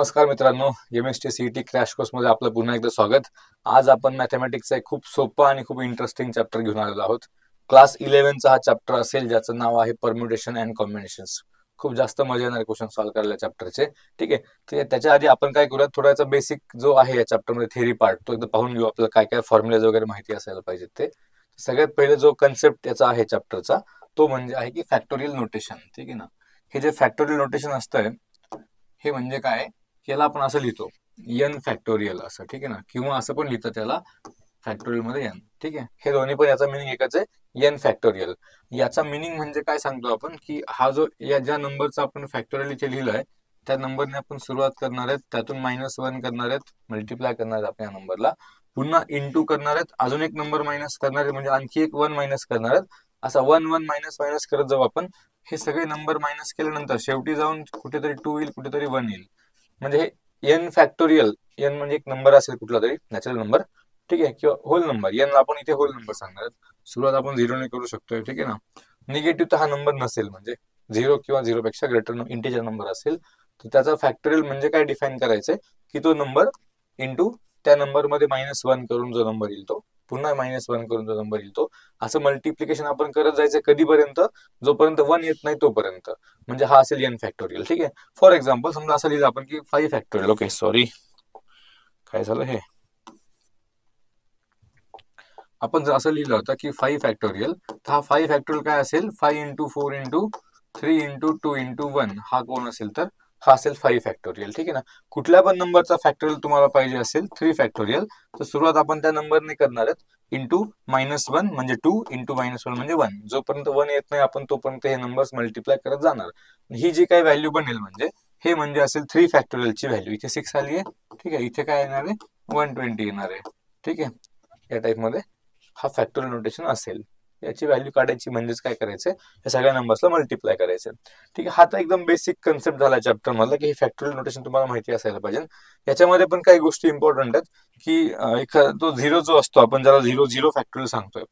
नमस्कार मित्रांनो, MST CET crash course मध्ये आपलं पुन्हा एकदा स्वागत। आज आपण मॅथमॅटिक्सचा एक खूप सोपा आणि खूप इंटरेस्टिंग चॅप्टर घेऊन आलेलो आहोत। क्लास 11 चा हा चॅप्टर असेल ज्याचं नाव आहे परम्युटेशन अँड कॉम्बिनेशन्स। खूप जास्त मजा येणार क्वेश्चन सॉल्व्ह करायला चॅप्टरचे, ठीक आहे। तर त्याच्या आधी आपण काय करूया, थोडासा बेसिक जो आहे या चॅप्टर मध्ये थेअरी पार्ट तो एकदा पाहून घेऊ। आपल्याला काय काय फॉर्म्युलेज वगैरे माहिती असायला पाहिजेत ते। सगळ्यात पहिले जो कन्सेप्ट याचा आहे चॅप्टरचा तो म्हणजे आहे की फॅक्टोरियल नोटेशन, ठीक आहे ना। हे जे फॅक्टोरियल नोटेशन असतं हे म्हणजे काय, याला आपण असं लिहितो एन फॅक्टोरियल असं, ठीक आहे ना, किंवा असं पण लिहितं त्याला फॅक्टोरियल मध्ये एन, ठीक आहे। हे दोन्ही पण याचा मिनिंग एकच आहे, एन फॅक्टोरियल। याचा मिनिंग म्हणजे काय सांगतो आपण की हा जो या ज्या नंबरचा आपण फॅक्टोरियल इथे लिहिलाय त्या नंबरने आपण सुरुवात करणार आहेत, त्यातून -1 करणार आहेत, मल्टिप्लाय करणार आहेत आपण या नंबरला, पुन्हा इंटू करणार आहेत, अजून एक नंबर मायनस करणार आहेत, म्हणजे आणखी एक 1 मायनस करणार आहेत। असा 1 1 मायनस मायनस करत जाऊ आपण। हे सगळे नंबर मायनस केल्यानंतर शेवटी जाऊन कुठेतरी 2 येईल, कुठेतरी 1 येईल, म्हणजे हे एन फॅक्टोरियल। एन म्हणजे एक नंबर असेल कुठला तरी नॅचरल नंबर, ठीक आहे, किंवा होल नंबर। एन आपण इथे होल नंबर सांगणार आहेत। सुरुवात आपण 0 ने करू शकतोय, ठीक आहे ना। निगेटिव्ह तर हा नंबर नसेल, म्हणजे 0 किंवा 0 पेक्षा ग्रेटर इंटिजर नंबर असेल तर त्याचा फॅक्टोरियल म्हणजे काय डिफाइन करायचंय की तो नंबर इंटू त्या नंबर मध्ये -1 करून जो नंबर येईल तो, पुन्हा -1 करून जो नंबर येईल तो, असं मल्टिप्लिकेशन आपण करत जायचं कधीपर्यंत, जोपर्यंत 1 येत नाही तोपर्यंत, म्हणजे हा असेल एन फॅक्टोरियल, ठीक आहे। फॉर एक्झाम्पल समजा असं लिहिलं आपण की 5 फॅक्टोरियल, ओके सॉरी काय झालं, हे आपण जर असं लिहिलं होतं की 5 फॅक्टोरियल, तर हा 5 फॅक्टोरियल काय असेल, 5 इंटू 4 इंटू 3 इंटू 2 इंटू 1, हा कोण असेल तर हा असेल 5 फॅक्टोरियल, ठीक आहे ना। कुठल्या पण नंबरचा फॅक्टोरियल तुम्हाला पाहिजे असेल 3 फॅक्टोरियल, तर सुरुवात आपण त्या नंबरने करणार आहेत, इंटू -1 म्हणजे 2 इंटू -1 म्हणजे 1, जोपर्यंत 1 येत नाही आपण तोपर्यंत हे नंबर्स मल्टिप्लाय करत जाणार। ही जी काही व्हॅल्यू बनेल म्हणजे हे म्हणजे असेल 3 फॅक्टोरियलची व्हॅल्यू। इथे 6 आली आहे, ठीक आहे, इथे काय येणार आहे 120 येणार आहे, ठीक आहे। या टाइप मध्ये हा फॅक्टोरियल नोटेशन असेल। याची व्हॅल्यू काढायची म्हणजेच काय करायचंय, या सगळ्या नंबर्सला मल्टिप्लाय करायचं, ठीक आहे। हा तर एकदम बेसिक कन्सेप्ट झाला चॅप्टर मधला की हे फॅक्टोरियल नोटेशन तुम्हाला माहिती असायला पाहिजे। याच्यामध्ये पण काही गोष्टी इम्पॉर्टंट आहेत की तो 0 जो असतो, आपण ज्याला 0 फॅक्टोरियल सांगतोय,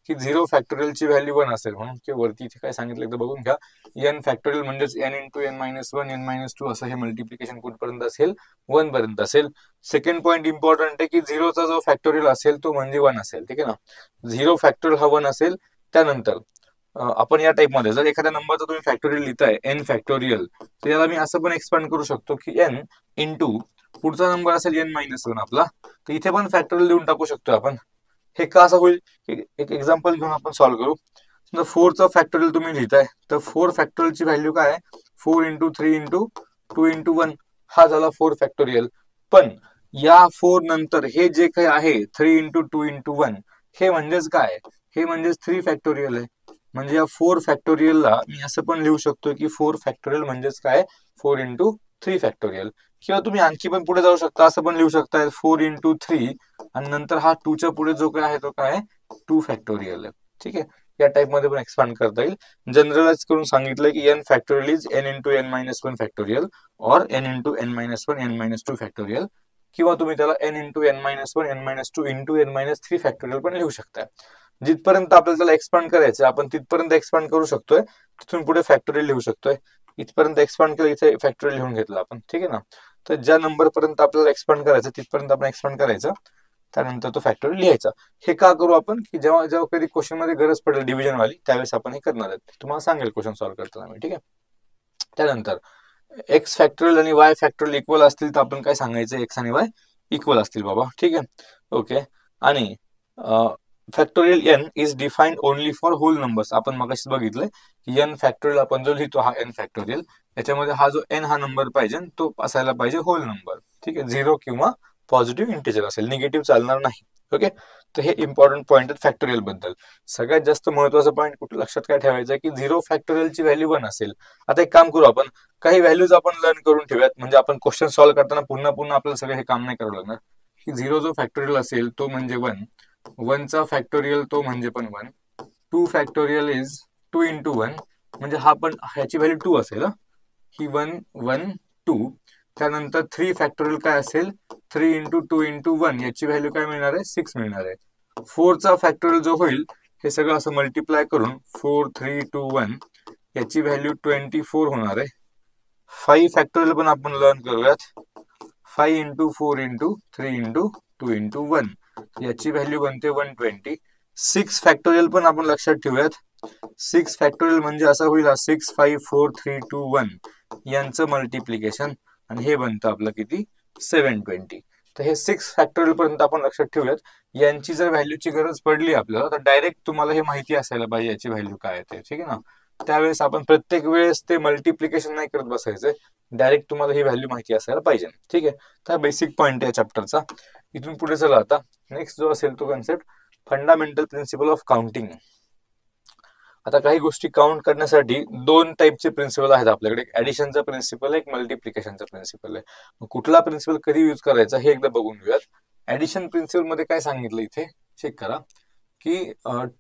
की 0 फॅक्टोरियलची व्हॅल्यू 1 असेल, म्हणून की वरती इथे काय सांगितलं एकदा बघून घ्या। एन फॅक्टोरियल म्हणजेच n into n minus 1 n minus 2 असं हे मल्टिप्लिकेशन कुठपर्यंत असेल, 1 पर्यंत असेल। सेकंड पॉईंट इम्पॉर्टंट आहे की 0चा जो फॅक्टोरियल असेल तो म्हणजे 1 असेल, ठीक आहे ना। 0 फॅक्टोरियल हा 1 असेल। त्यानंतर आपण या टाइप मध्ये जर एखाद्या नंबरचा तुम्ही फॅक्टोरियल लिहिताय एन फॅक्टोरियल, तर याला मी असं पण एक्सपांड करू शकतो की एन इंटू पुढचा नंबर असेल n-1 आपला, तर इथे पण फॅक्टोरियल लिहून टाकू शकतो आपण। हे का असं होईल, एक एक्झाम्पल घेऊन आपण सॉल्व्ह करू। समजा 4चा फॅक्टोरियल तुम्ही लिहिताय, तर 4 फॅक्टोरियलची व्हॅल्यू काय आहे, 4 इंटू 3 इंटू 2 इंटू 1, हा झाला 4 फॅक्टोरियल। पण या 4 नंतर हे जे काही आहे 3 इंटू 2 इंटू 1, हे म्हणजेच काय, हे म्हणजेच 3 फॅक्टोरियल आहे। म्हणजे या 4 फॅक्टोरियलला मी असं पण लिहू शकतो की 4 फॅक्टोरियल म्हणजेच काय, 4 इंटू 3 फॅक्टोरियल। किंवा तुम्ही आणखी पण पुढे जाऊ शकता, असं पण लिहू शकता 4 इंटू 3 आणि नंतर हा 2च्या पुढे जो काय आहे तो काय 2 फॅक्टोरियल आहे, ठीक आहे। या टाइप मध्ये पण एक्सपांड करता येईल। जनरलाइज करून सांगितलं की N factorial is N into n-1 factorial और N into n-1 n-2 factorial, किंवा तुम्ही त्याला N into n-1 n-2 into n-3 factorial पण लिहू शकता। जिथपर्यंत आपल्याला त्याला एक्सपांड करायचं आपण तिथपर्यंत एक्सपांड करू शकतोय, तिथून पुढे फॅक्टोरियल लिहू शकतोय। इथपर्यंत एक्सपांड केलं, इथे फॅक्टोरियल लिहून घेतलं आपण, ठीक आहे ना। तर ज्या नंबर पर्यंत आपल्याला एक्सपांड करायचं तिथपर्यंत आपण एक्सपांड करायचं, त्यानंतर तो फॅक्टोरियल लिहायचा। हे का करू आपण, की जेव्हा जेव्हा कधी क्वेश्चन मध्ये गरज पडेल डिव्हिजन वाली, त्यावेळेस आपण हे करणार आहेत, तुम्हाला सांगेल क्वेश्चन सॉल्व्ह करताना, ठीक आहे। त्यानंतर एक्स फॅक्टोरियल आणि वाय फॅक्टोरियल इक्वल असतील तर आपण काय सांगायचं, एक्स आणि वाय इक्वल असतील बाबा, ठीक आहे, ओके। आणि factorial n is defined only for whole numbers. आपण मगाशीच बघितलंय की एन फॅक्टोरियल आपण जो लिहितो हा एन फॅक्टोरियल, याच्यामध्ये हा जो एन हा नंबर पाहिजे तो असायला पाहिजे होल नंबर, ठीक आहे। 0 किंवा पॉझिटिव्ह इंटिजर असेल, निगेटिव्ह चालणार नाही, ओके। तर हे इम्पॉर्टंट पॉईंट आहेत फॅक्टोरियल बद्दल। सगळ्यात जास्त महत्वाचा पॉईंट कुठे लक्षात काय ठेवायचं की 0 फॅक्टोरियलची व्हॅल्यू 1 असेल। आता एक काम करू, आपण काही व्हॅल्यूज आपण लर्न करून ठेवूयात, म्हणजे आपण क्वेश्चन सॉल्व्ह करताना पुन्हा पुन्हा आपल्याला सगळं हे काम नाही करावं लागणार। की 0 जो फॅक्टोरियल असेल तो म्हणजे 1, 1चा फॅक्टोरियल तो म्हणजे पण 1, 2 फॅक्टोरियल इज 2 इंटू 1, म्हणजे हा पण ह्याची व्हॅल्यू 2 असेल, ही 1 1 2। त्यानंतर 3 फॅक्टोरियल काय असेल, 3 इंटू 2 इंटू 1, याची व्हॅल्यू काय मिळणार आहे, 6 मिळणार आहे। 4चा फॅक्टोरियल जो होईल हे सगळं असं मल्टिप्लाय करून 4 3 2 1, याची व्हॅल्यू 24 होणार आहे। 5 फॅक्टोरियल पण आपण लर्न करूयात, 5 इंटू 4 इंटू 3 इंटू 2 इंटू 1, याची व्हॅल्यू बनते 120. 6 फॅक्टोरियल पण आपण लक्षात ठेवूयात. 6 फॅक्टोरियल म्हणजे असं होईल 6 5 4 3 2 1 यांचं मल्टिप्लिकेशन, आणि हे बनतं आपलं किती 720. तर हे 6 फॅक्टोरियल पर्यंत आपण लक्षात ठेवूयात. यांची जर व्हॅल्यूची गरज पडली आपल्याला तर डायरेक्ट तुम्हाला हे माहिती असायला पाहिजे याची व्हॅल्यू काय आहे ते, ठीक आहे ना. त्यावेळेस आपण प्रत्येक वेळेस ते मल्टिप्लिकेशन नाही करत बसायचंय, डायरेक्ट तुम्हाला ही व्हॅल्यू माहिती असायला पाहिजे, ठीक आहे. तर बेसिक पॉईंट आहे चॅप्टरचा. इथून पुढे चला आता नेक्स्ट जो असेल तो concept fundamental principle of counting. आता काही गोष्टी काउंट करण्यासाठी दोन टाईपचे प्रिन्सिपल आहेत आपल्याकडे, एक ऍडिशनचा प्रिन्सिपल आहे, एक मल्टिप्लिकेशनचा प्रिन्सिपल आहे. कुठला प्रिन्सिपल कधी यूज करायचा हे एकदा बघून घेऊयात. ऍडिशन प्रिन्सिपल मध्ये काय सांगितलं इथे चेक करा की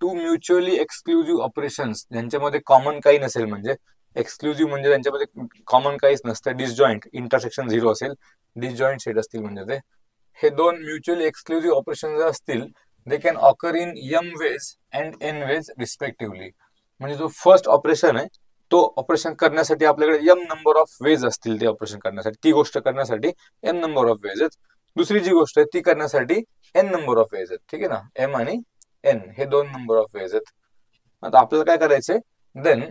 टू म्युच्युअली एक्सक्लुझिव्ह ऑपरेशन्स ज्यांच्यामध्ये कॉमन काही नसेल, म्हणजे एक्सक्लुझिव्ह म्हणजे त्यांच्यामध्ये कॉमन काहीच नसतं, डिसजॉईंट इंटरसेक्शन 0 असेल, डिसजॉईंट सेट असतील, म्हणजे ते हे दोन म्युच्युअली एक्सक्लुझिव्ह ऑपरेशन जर असतील they can occur in m ways and n ways respectively. म्हणजे जो फर्स्ट ऑपरेशन आहे तो ऑपरेशन करण्यासाठी आपल्याकडे m नंबर ऑफ वेज असतील, ते ऑपरेशन करण्यासाठी, ती गोष्ट करण्यासाठी m नंबर ऑफ वेज आहेत. दुसरी जी गोष्ट आहे ती करण्यासाठी n नंबर ऑफ वेज आहेत, ठीक आहे ना. m आणि n हे दोन नंबर ऑफ वेज आहेत. आता आपल्याला काय करायचंय, then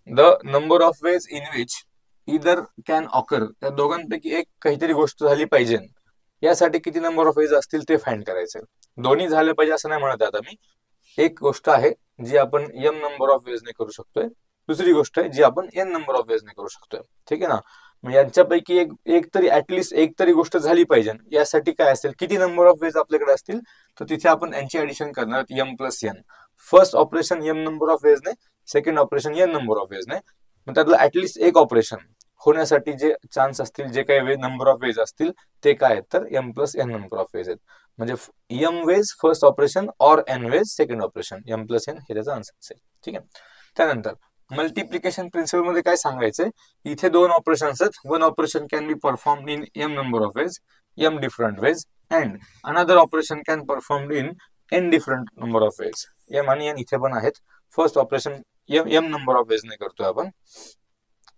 the number of ways in which either can occur, त्या दोघांपैकी एक काहीतरी गोष्ट झाली पाहिजे, यासाठी किती नंबर ऑफ वेज असतील ते फाइंड करायचे. दोन्ही झाले पाहिजे असं नाही म्हणत आता मी. एक गोष्ट आहे जी आपण m नंबर ऑफ वेजने करू शकतोय, दुसरी गोष्ट आहे जी आपण n नंबर ऑफ वेजने करू शकतोय, ठीक आहे ना. मग यांच्यापैकी एक तरी ऍटलिस्ट एक तरी गोष्ट झाली पाहिजे, यासाठी काय असेल, किती नंबर ऑफ वेज आपल्याकडे असतील तर तिथे आपण यांची ऍडिशन करणार m plus n. First operation m number of वेजने, second operation n number of वेजने. मग त्यातलं ऍटलिस्ट एक ऑपरेशन होण्यासाठी जे चान्स असतील, जे काही नंबर ऑफ वेज असतील ते काय आहेत तर m plus n number of ways आहेत. म्हणजे m वेज फर्स्ट ऑपरेशन और n ways second operation, m plus n हे त्याचा आन्सर असेल, ठीक आहे. त्यानंतर मल्टिप्लिकेशन प्रिन्सिपल मध्ये काय सांगायचंय, इथे दोन ऑपरेशन्स आहेत. One operation can be performed in m number of veg, m different ways, and another operation can performed in n different number of veg. m आणि n इथे पण आहेत. First operation m number of veg ने करतोय आपण,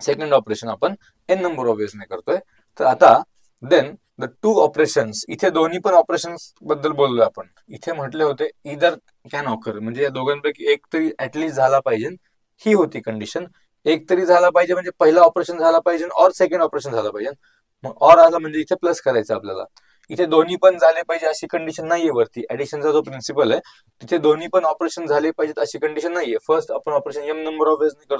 second operation आपण n number of veg ने करतोय. तर आता देन द टू ऑपरेशन्स, इथे दोन्ही पण ऑपरेशन्स बद्दल बोललोय आपण. इथे म्हटले होते इदर कॅन ऑकर, म्हणजे या दोघांपैकी एक तरी ऍटलीस्ट झाला पाहिजे, ही होती कंडिशन. एक तरी झाला पाहिजे म्हणजे पहिला ऑपरेशन झाला पाहिजे और सेकंड ऑपरेशन झालं पाहिजे. मग और आला म्हणजे इथे प्लस करायचं आपल्याला. इथे दोन्ही पण झाले पाहिजे अशी कंडिशन नाहीये. वरती ऍडिशनचा जो प्रिन्सिपल आहे तिथे दोन्ही पण ऑपरेशन झाले पाहिजेत अशी कंडिशन नाहीये. फर्स्ट आपण ऑपरेशन m नंबर ऑफ वेजने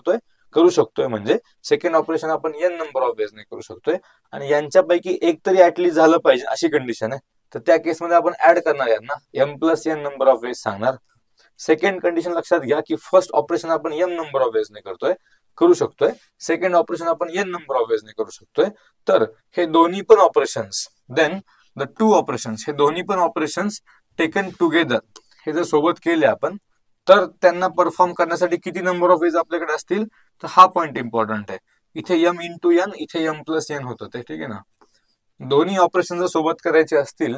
करू शकतोय, म्हणजे सेकंड ऑपरेशन आपण n नंबर ऑफ वेजने करू शकतोय, आणि यांच्यापैकी एक तरी ऍटलीस्ट झालं पाहिजे अशी कंडिशन आहे. तर त्या केसमध्ये आपण ऍड करणार यांना, m plus n number of ways सांगणार. सेकंड कंडिशन लक्षात घ्या की फर्स्ट ऑपरेशन आपण m नंबर ऑफ वेजने करू शकतोय, सेकंड ऑपरेशन आपण n नंबर ऑफ वेजने करू शकतोय. तर हे दोन्ही पण operations, then the two operations, हे दोन्ही पण ऑपरेशन्स टेकन टुगेदर, हे जर सोबत केले आपण तर त्यांना परफॉर्म करण्यासाठी किती नंबर ऑफ वेज आपल्याकडे असतील, तर हा पॉइंट इम्पॉर्टंट आहे. इथे m इंटू n, इथे m प्लस n होतं ते, ठीक आहे ना. दोन्ही ऑपरेशन जर सोबत करायचे असतील,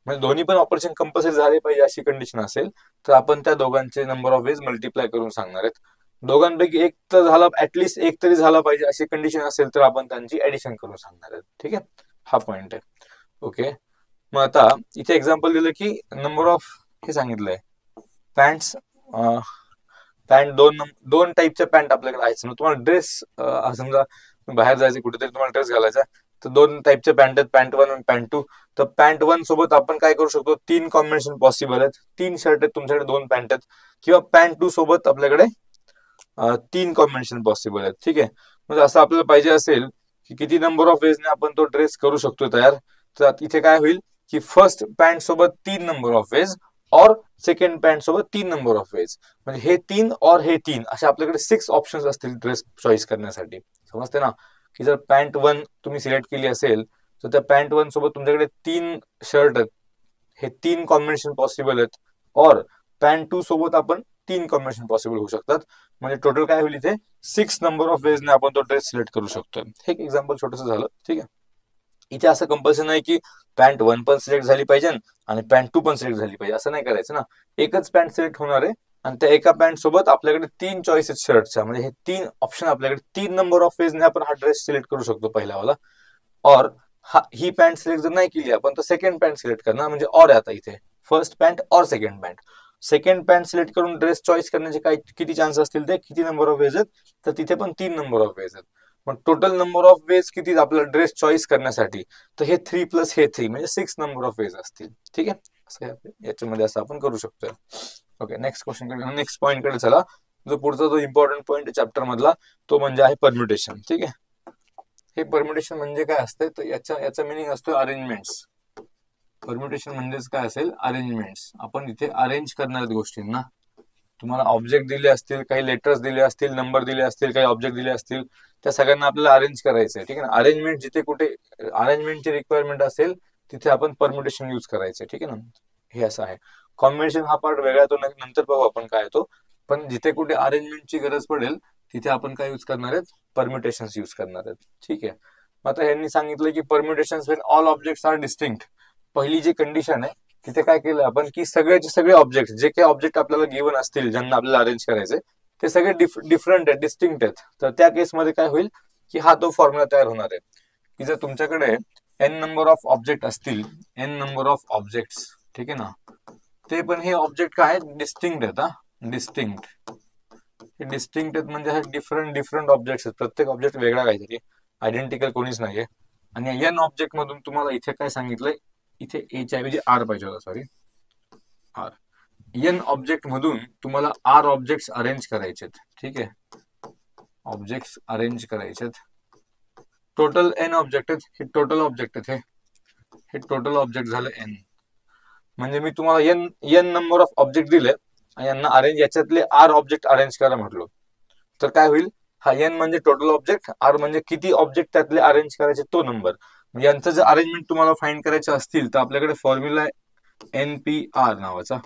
म्हणजे दोन्ही पण ऑपरेशन कंपल्सरी झाले पाहिजे अशी कंडिशन असेल, तर आपण त्या दोघांचे नंबर ऑफ वेज मल्टिप्लाय करून सांगणार आहेत. दोघांपैकी एक तर झाला, ऍटलीस्ट एक तरी झाला पाहिजे अशी कंडिशन असेल तर आपण त्यांची ऍडिशन करून सांगणार आहेत, ठीक आहे. हा पॉइंट आहे. ओके, मग आता इथे एक्झाम्पल दिलं की नंबर ऑफ, हे सांगितलंय पॅन्ट्स, पॅन्ट दोन टाईपच्या पॅन्ट आपल्याकडे आहेत. तुम्हाला ड्रेस, समजा बाहेर जायचं कुठेतरी तुम्हाला ड्रेस घालायचा, तर दोन टाईपचे पॅन्ट आहेत, पॅन्ट 1 आणि पॅन्ट 2. तर पॅन्ट 1 सोबत आपण काय करू शकतो, 3 कॉम्बिनेशन पॉसिबल आहेत. 3 शर्ट आहेत तुमच्याकडे, 2 पॅन्ट आहेत, किंवा पॅन्ट 2 सोबत आपल्याकडे 3 कॉम्बिनेशन पॉसिबल आहेत, ठीक आहे. म्हणजे असं आपल्याला पाहिजे असेल की किती नंबर ऑफ वेजने आपण तो ड्रेस करू शकतो तयार, तर इथे काय होईल की फर्स्ट पॅन्ट सोबत 3 नंबर ऑफ वेज और सेकंड पॅन्ट सोबत 3 नंबर ऑफ वेज, म्हणजे हे 3 और हे 3 असे आपल्याकडे 6 ऑप्शन्स असतील ड्रेस चॉईस करण्यासाठी. समजते ना, की जर पॅन्ट 1 तुम्ही सिलेक्ट केली असेल तर त्या पॅन्ट 1 सोबत तुमच्याकडे 3 शर्ट आहेत, हे 3 कॉम्बिनेशन पॉसिबल आहेत, और पॅन्ट 2 सोबत आपण 3 कॉम्बिनेशन पॉसिबल होऊ शकतात. म्हणजे टोटल काय होईल इथे 6 नंबर ऑफ वेजने आपण तो ड्रेस सिलेक्ट करू शकतोय. हे एक एक्झाम्पल छोटंसं झालं, ठीक आहे. इथे असं कंपल्सन नाही की पॅन्ट 1 पण सिलेक्ट झाली पाहिजे आणि पॅन्ट 2 पण सिलेक्ट झाली पाहिजे, असं नाही करायचं ना. एकच पॅन्ट सिलेक्ट होणार आहे आणि त्या एका पॅन्ट सोबत आपल्याकडे 3 चॉईसेस शर्टच्या, म्हणजे हे 3 ऑप्शन आपल्याकडे 3 नंबर ऑफ वेजने आपण हा ड्रेस सिलेक्ट करू शकतो पहिल्यावाला. और ही पॅन्ट सिलेक्ट जर नाही केली आपण तर सेकंड पॅन्ट सिलेक्ट करणार, म्हणजे ऑर आहे आता इथे, फर्स्ट पॅन्ट और second pant. Second pant select करून ड्रेस चॉईस करण्याचे काय किती चान्स असतील, ते किती नंबर ऑफ वेज आहेत, तर तिथे पण 3 नंबर ऑफ वेज आहेत. पण टोटल नंबर ऑफ वेज किती आपला ड्रेस चॉईस करण्यासाठी, तर हे 3 प्लस हे 3 म्हणजे 6 नंबर ऑफ वेज असतील. ठीक आहे, याच्यामध्ये असं आपण करू शकतो. Okay, next question, next point कडे चला. जो पुढचा जो इम्पॉर्टंट पॉईंट आहे चॅप्टर मधला, तो म्हणजे आहे परम्युटेशन. ठीक आहे, हे परम्युटेशन म्हणजे काय असतं, तर याचा मिनिंग असतो अरेंजमेंट्स. परम्युटेशन म्हणजेच काय असेल, अरेंजमेंट्स. आपण इथे अरेंज करणार गोष्टींना. तुम्हाला ऑब्जेक्ट दिले असतील, काही लेटर्स दिले असतील, नंबर दिले असतील, काही ऑब्जेक्ट दिले असतील, त्या सगळ्यांना आपल्याला अरेंज करायचं आहे. ठीक आहे ना, अरेंजमेंट जिथे कुठे अरेंजमेंटची रिक्वायरमेंट असेल तिथे आपण परम्युटेशन यूज करायचे. ठीक आहे ना, हे असं आहे. कॉम्बिनेशन हा पार्ट वेगळा, तो नंतर पाहू आपण काय तो. पण जिथे कुठे अरेंजमेंटची गरज पडेल तिथे आपण काय यूज करणार आहेत, परम्युटेशन यूज करणार आहेत. ठीक आहे, आता यांनी सांगितलं की permutation when all objects are distinct. पहिली जी कंडिशन आहे तिथे काय केलं आपण, की सगळ्याचे सगळे ऑब्जेक्ट, जे काही ऑब्जेक्ट आपल्याला गिव्हन असतील ज्यांना आपल्याला अरेंज करायचे, ते सगळे डिफरंट आहेत, डिस्टिंक्ट आहेत. तर त्या केसमध्ये काय होईल, की हा तो फॉर्म्युला तयार होणार आहे, की जर तुमच्याकडे n नंबर ऑफ ऑब्जेक्ट असतील, n नंबर ऑफ ऑब्जेक्ट्स, ठीक आहे ना, ते पण हे ऑब्जेक्ट काय आहेत, डिस्टिंक्ट आहेत. डिस्टिंक्ट, हे डिस्टिंक्ट आहेत म्हणजे हे डिफरंट ऑब्जेक्ट्स आहेत. प्रत्येक ऑब्जेक्ट वेगळा काहीतरी, आयडेंटिकल कोणीच नाहीये. आणि n ऑब्जेक्ट मधून तुम्हाला इथे काय सांगितलंय, इथे ए च्या ऐवजी आर पाहिजे होता, सॉरी आर. n ऑब्जेक्ट मधून तुम्हाला आर ऑब्जेक्ट्स अरेंज करायचे. ठीक आहे, ऑब्जेक्ट्स अरेंज करायचे. टोटल n ऑब्जेक्ट आहेत, हे टोटल ऑब्जेक्ट आहेत, हे टोटल ऑब्जेक्ट झाले n. म्हणजे मी तुम्हाला n नंबर ऑफ ऑब्जेक्ट दिले आणि यांना अरेंज, याच्यातले आर ऑब्जेक्ट अरेंज करा म्हटलो, तर काय होईल, हा n म्हणजे टोटल ऑब्जेक्ट, आर म्हणजे किती ऑब्जेक्ट त्यातले अरेंज करायचे तो नंबर. यांचं जर अरेंजमेंट तुम्हाला फाइंड करायचे असतील तर आपल्याकडे फॉर्म्युला आहे NPR नावाचा,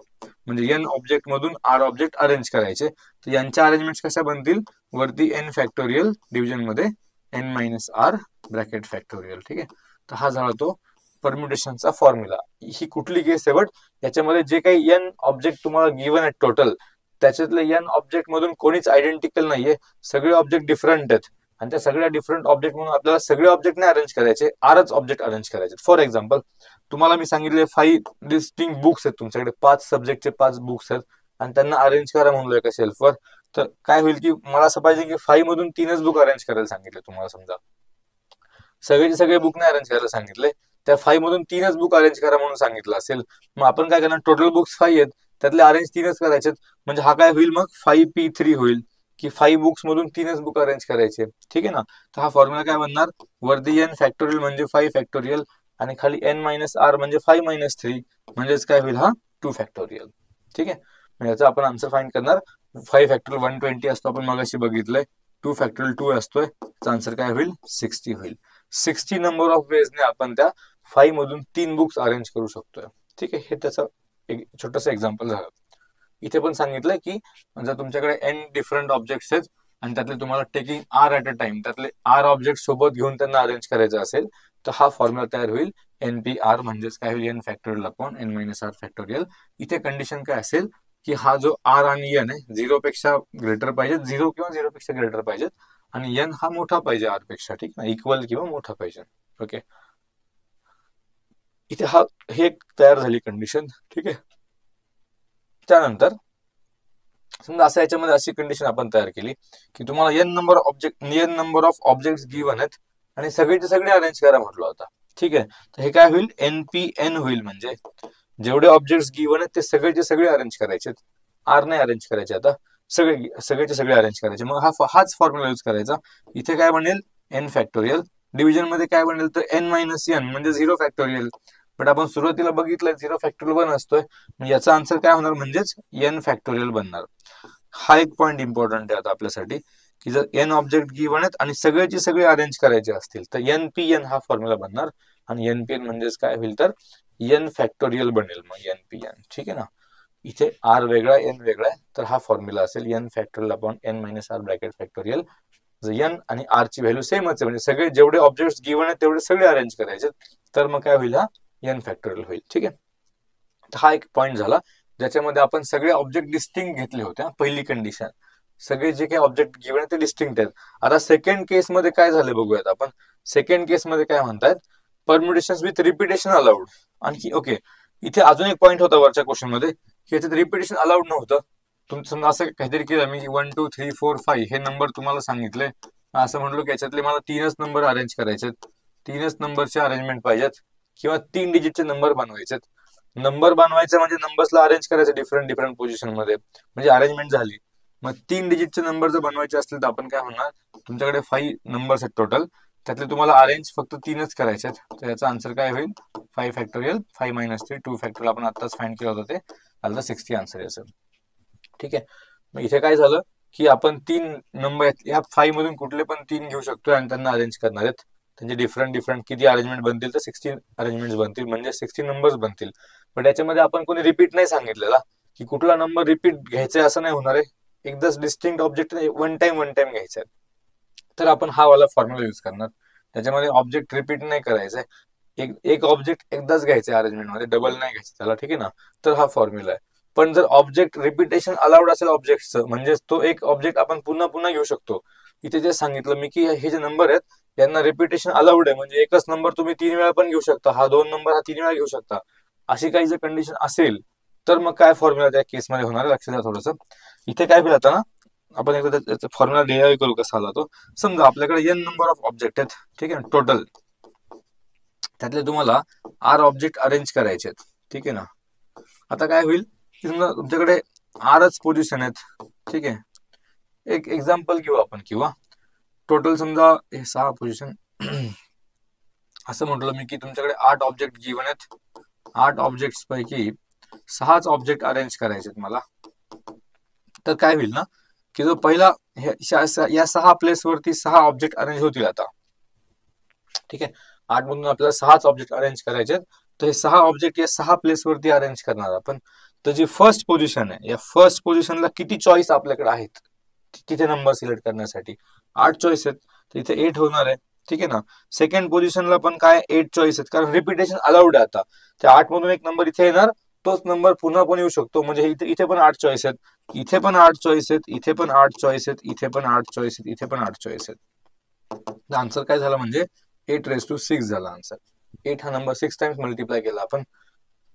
म्हणजे n ऑब्जेक्ट मधून आर ऑब्जेक्ट अरेंज करायचे. तर यांच्या अरेंजमेंट कशा बनतील, वरती n फॅक्टोरियल डिव्हिजन मध्ये n minus R bracket factorial. ठीक आहे, तर हा झाला तो परम्युटेशनचा फॉर्म्युला. ही कुठली केस आहे, बट याच्यामध्ये जे काही n ऑब्जेक्ट तुम्हाला गिव्हन आहेत टोटल, त्याच्यातले n ऑब्जेक्ट मधून कोणीच आयडेंटिकल नाहीये, सगळे ऑब्जेक्ट डिफरंट आहेत. आणि त्या सगळ्या डिफरंट ऑब्जेक्ट म्हणून आपल्याला सगळे ऑब्जेक्ट नाही अरेंज करायचे, आरच ऑब्जेक्ट अरेंज करायचे. फॉर एक्झाम्पल, तुम्हाला मी सांगितले 5 डिस्टिंक्ट बुक्स आहेत, तुमच्याकडे 5 सब्जेक्टचे 5 बुक्स आहेत आणि त्यांना अरेंज करा म्हणलोय एका शेल्फवर. तर काय होईल, की मला असं पाहिजे की 5 मधून 3च बुक अरेंज करायला सांगितले तुम्हाला. समजा सगळेचे सगळे बुक नाही अरेंज करायला सांगितले, त्या 5 मधून 3च बुक अरेंज करा म्हणून सांगितलं असेल, मग आपण काय करणार, टोटल बुक्स 5 आहेत, त्यातले अरेंज 3च करायचे. म्हणजे हा काय होईल, मग 5P3 होईल, की 5 बुक्स मधून 3च बुक अरेंज करायचे. ठीक आहे ना, तर हा फॉर्म्युला काय बनणार, वरती n फॅक्टोरियल म्हणजे 5 फॅक्टोरियल आणि खाली n मायनस आर म्हणजे 5 मायनस 3, म्हणजेच काय होईल, हा 2 फॅक्टोरियल. ठीक आहे, याचा आपण आन्सर फाइंड करणार. 5 फॅक्टोरियल 120 असतो, आपण मगाशी बघितलंय. 2 फॅक्टोरियल 2 असतोय, त्याचा आन्सर काय होईल, 60 होईल. 60 नंबर ऑफ वेजने आपण त्या 5 मधून 3 बुक्स अरेंज करू शकतोय. ठीक आहे, हे त्याचं एक छोटंसं एक्झाम्पल झालं. इथे पण सांगितलंय की जर तुमच्याकडे n डिफरंट ऑब्जेक्ट्स आहेत आणि त्यातले तुम्हाला taking r at a time, त्यातले आर ऑब्जेक्ट सोबत घेऊन त्यांना अरेंज करायचं असेल, तर हा फॉर्म्युला तयार होईल NPR, म्हणजेच काय होईल, n factorial upon n minus r factorial. इथे कंडिशन काय असेल, की हा जो आर आणि n आहे 0 पेक्षा ग्रेटर पाहिजेत, 0 किंवा 0 पेक्षा ग्रेटर पाहिजेत, आणि n हा मोठा पाहिजे आर पेक्षा. ठीक ना, इक्वल किंवा मोठा पाहिजे. ओके, इथे हे तयार झाली कंडिशन. ठीक आहे, त्यानंतर समजा असं याच्यामध्ये अशी कंडिशन आपण तयार केली की तुम्हाला n number of object given आहेत आणि सगळेचे सगळे अरेंज करा म्हटलं होता. ठीक आहे, तर हे काय होईल, NPN होईल, म्हणजे जेवढे ऑब्जेक्ट गिव्हन आहेत ते सगळेचे सगळे अरेंज करायचे, आर नाही अरेंज करायचे. आता सगळेचे सगळे अरेंज करायचे, मग हाच फॉर्म्युला यूज करायचा. इथे काय बनेल, n फॅक्टोरियल, डिव्हिजन मध्ये काय बनेल, तर n मायनस n म्हणजे 0 फॅक्टोरियल. बट आपण सुरुवातीला बघितलं 0 फॅक्टोरियल 1 असतोय, याचा आन्सर काय होणार, म्हणजेच n फॅक्टोरियल बनणार. हा एक पॉइंट इम्पॉर्टंट आहे आता आपल्यासाठी, की जर n ऑब्जेक्ट गिव्हन आहेत आणि सगळेचे सगळे अरेंज करायचे असतील तर NPN हा फॉर्म्युला बनणार. आणि NPN म्हणजेच काय होईल, तर n फॅक्टोरियल बनेल मग NPN. ठीक आहे ना, इथे आर वेगळा n वेगळा आहे, तर हा फॉर्म्युला असेल n factorial upon n minus R bracket factorial. जर n आणि r ची व्हॅल्यू सेमच आहे, म्हणजे सगळे जेवढे ऑब्जेक्ट गिव्हन आहेत तेवढे सगळे अरेंज करायचे, तर मग काय होईल, हा n फॅक्टोरियल होईल. ठीक आहे, तर हा एक पॉइंट झाला ज्याच्यामध्ये आपण सगळे ऑब्जेक्ट डिस्टिंक्ट घेतले होते. पहिली कंडिशन, सगळे जे काही ऑब्जेक्ट गिव्हन आहेत ते डिस्टिंक्ट आहेत. आता सेकंड केस मध्ये काय झालं बघूयात आपण. सेकंड केस मध्ये काय म्हणतात, परम्युटेशन विथ रिपिटेशन अलाउड. आणखी ओके, इथे अजून एक पॉईंट होता वरच्या क्वेश्चन मध्ये की याच्यात रिपिटेशन अलाउड नव्हतं. तुमचं समजा असं काहीतरी केलं मी 1 2 3 4 5 हे नंबर तुम्हाला सांगितले, असं म्हणलो की याच्यातले मला 3च नंबर अरेंज करायचे, 3च नंबरचे अरेंजमेंट पाहिजेत किंवा 3 डिजिटचे नंबर बनवायचे. नंबर बनवायचे म्हणजे नंबर्सला अरेंज करायचं डिफरंट डिफरंट पोझिशन मध्ये, म्हणजे अरेंजमेंट झाली. मग 3 डिजिटचे नंबर जर बनवायचे असतील तर आपण काय म्हणणार, तुमच्याकडे 5 नंबर्स आहेत टोटल, त्यातले तुम्हाला अरेंज फक्त 3च करायचे आहेत. तर याचा आन्सर काय होईल, 5 फॅक्टोरियल 5 - 3 2 फॅक्टोरियल. आपण आताच फाइंड केलं होतं, ते आलं 60 आन्सर याचं. ठीक आहे. मग इथे काय झालं की आपण 3 नंबर या 5 मधून कुठले पण 3 घेऊ शकतो आणि त्यांना अरेंज करणार आहेत. त्यांचे डिफरंट डिफरंट किती अरेंजमेंट बनतील, तर 16 अरेंजमेंट बनतील, म्हणजे 16 नंबर्स बनतील. पण याच्यामध्ये आपण कोणी रिपीट नाही सांगितलेला की कुठला नंबर रिपीट घ्यायचा असं नाही होणार आहे. एकदाच डिस्टिंक्ट ऑब्जेक्ट वन टाइम घ्यायचा आहे. तर आपण हा वाला फॉर्म्युला युज करणार. त्याच्यामध्ये ऑब्जेक्ट रिपीट नाही करायचंय, एक ऑब्जेक्ट एकदाच घ्यायचं अरेंजमेंट मध्ये, डबल नाही घ्यायचं त्याला. ठीक आहे ना. तर हा फॉर्म्युला आहे. पण जर ऑब्जेक्ट रिपिटेशन अलाउड असेल ऑब्जेक्टचं, म्हणजे तो एक ऑब्जेक्ट आपण पुन्हा पुन्हा घेऊ शकतो. इथे जे सांगितलं मी की हे जे नंबर आहेत यांना रिपिटेशन अलाउड आहे, म्हणजे एकच नंबर तुम्ही 3 वेळा पण घेऊ शकता, हा 2 नंबर हा 3 वेळा घेऊ शकता. अशी काही जर कंडिशन असेल तर मग काय फॉर्म्युला त्या केसमध्ये होणार आहे, लक्ष द्या थोडंसं. इथे काय होईल आता ना, आपण एकदा त्याचा फॉर्म्युला डिराईव्ह करू कसा आला तो. समजा आपल्याकडे n नंबर ऑफ ऑब्जेक्ट आहेत, ठीक आहे ना, टोटल. त्यातले तुम्हाला r ऑब्जेक्ट अरेंज करायचे आहेत. ठीक आहे ना. आता काय होईल की समजा तुमच्याकडे rच पोझिशन आहेत. ठीक आहे. एक एक्झाम्पल घेऊ आपण, किंवा टोटल समजा हे 6 पोझिशन असं म्हटलं मी की तुमच्याकडे 8 ऑब्जेक्ट गिवन आहेत. 8 ऑब्जेक्ट पैकी 6च ऑब्जेक्ट अरेंज करायचे आहेत मला. तर काय होईल ना की जो पहिला या 6 प्लेस वरती 6 ऑब्जेक्ट अरेंज होतील आता. ठीक आहे. 8 मधून आपल्याला 6च ऑब्जेक्ट अरेंज करायचे आहेत. तर हे 6 ऑब्जेक्ट या 6 प्लेस वरती अरेंज करणार आपण. तर जी फर्स्ट पोझिशन आहे, या फर्स्ट पोझिशनला किती चॉईस आपल्याकडे आहेत तिथे नंबर सिलेक्ट करण्यासाठी? 8 चॉईस आहेत, तर इथे 8 होणार आहे. ठीक आहे ना. सेकंड पोझिशनला पण काय 8 चॉईस आहेत, कारण रिपिटेशन अलाउड आहे. आता त्या 8 मधून एक नंबर इथे येणार, तोच नंबर पुन्हा पण येऊ शकतो, म्हणजे इथे पण 8 चॉईस आहेत, इथे पण 8 चॉईस आहेत, इथे पण 8 चॉईस आहेत, इथे पण 8 चॉईस आहेत, इथे पण 8 चॉईस आहेत. आन्सर काय झाला, म्हणजे 8⁶ झाला आन्सर. 8 हा नंबर 6 टाइम्स मल्टिप्लाय केला आपण.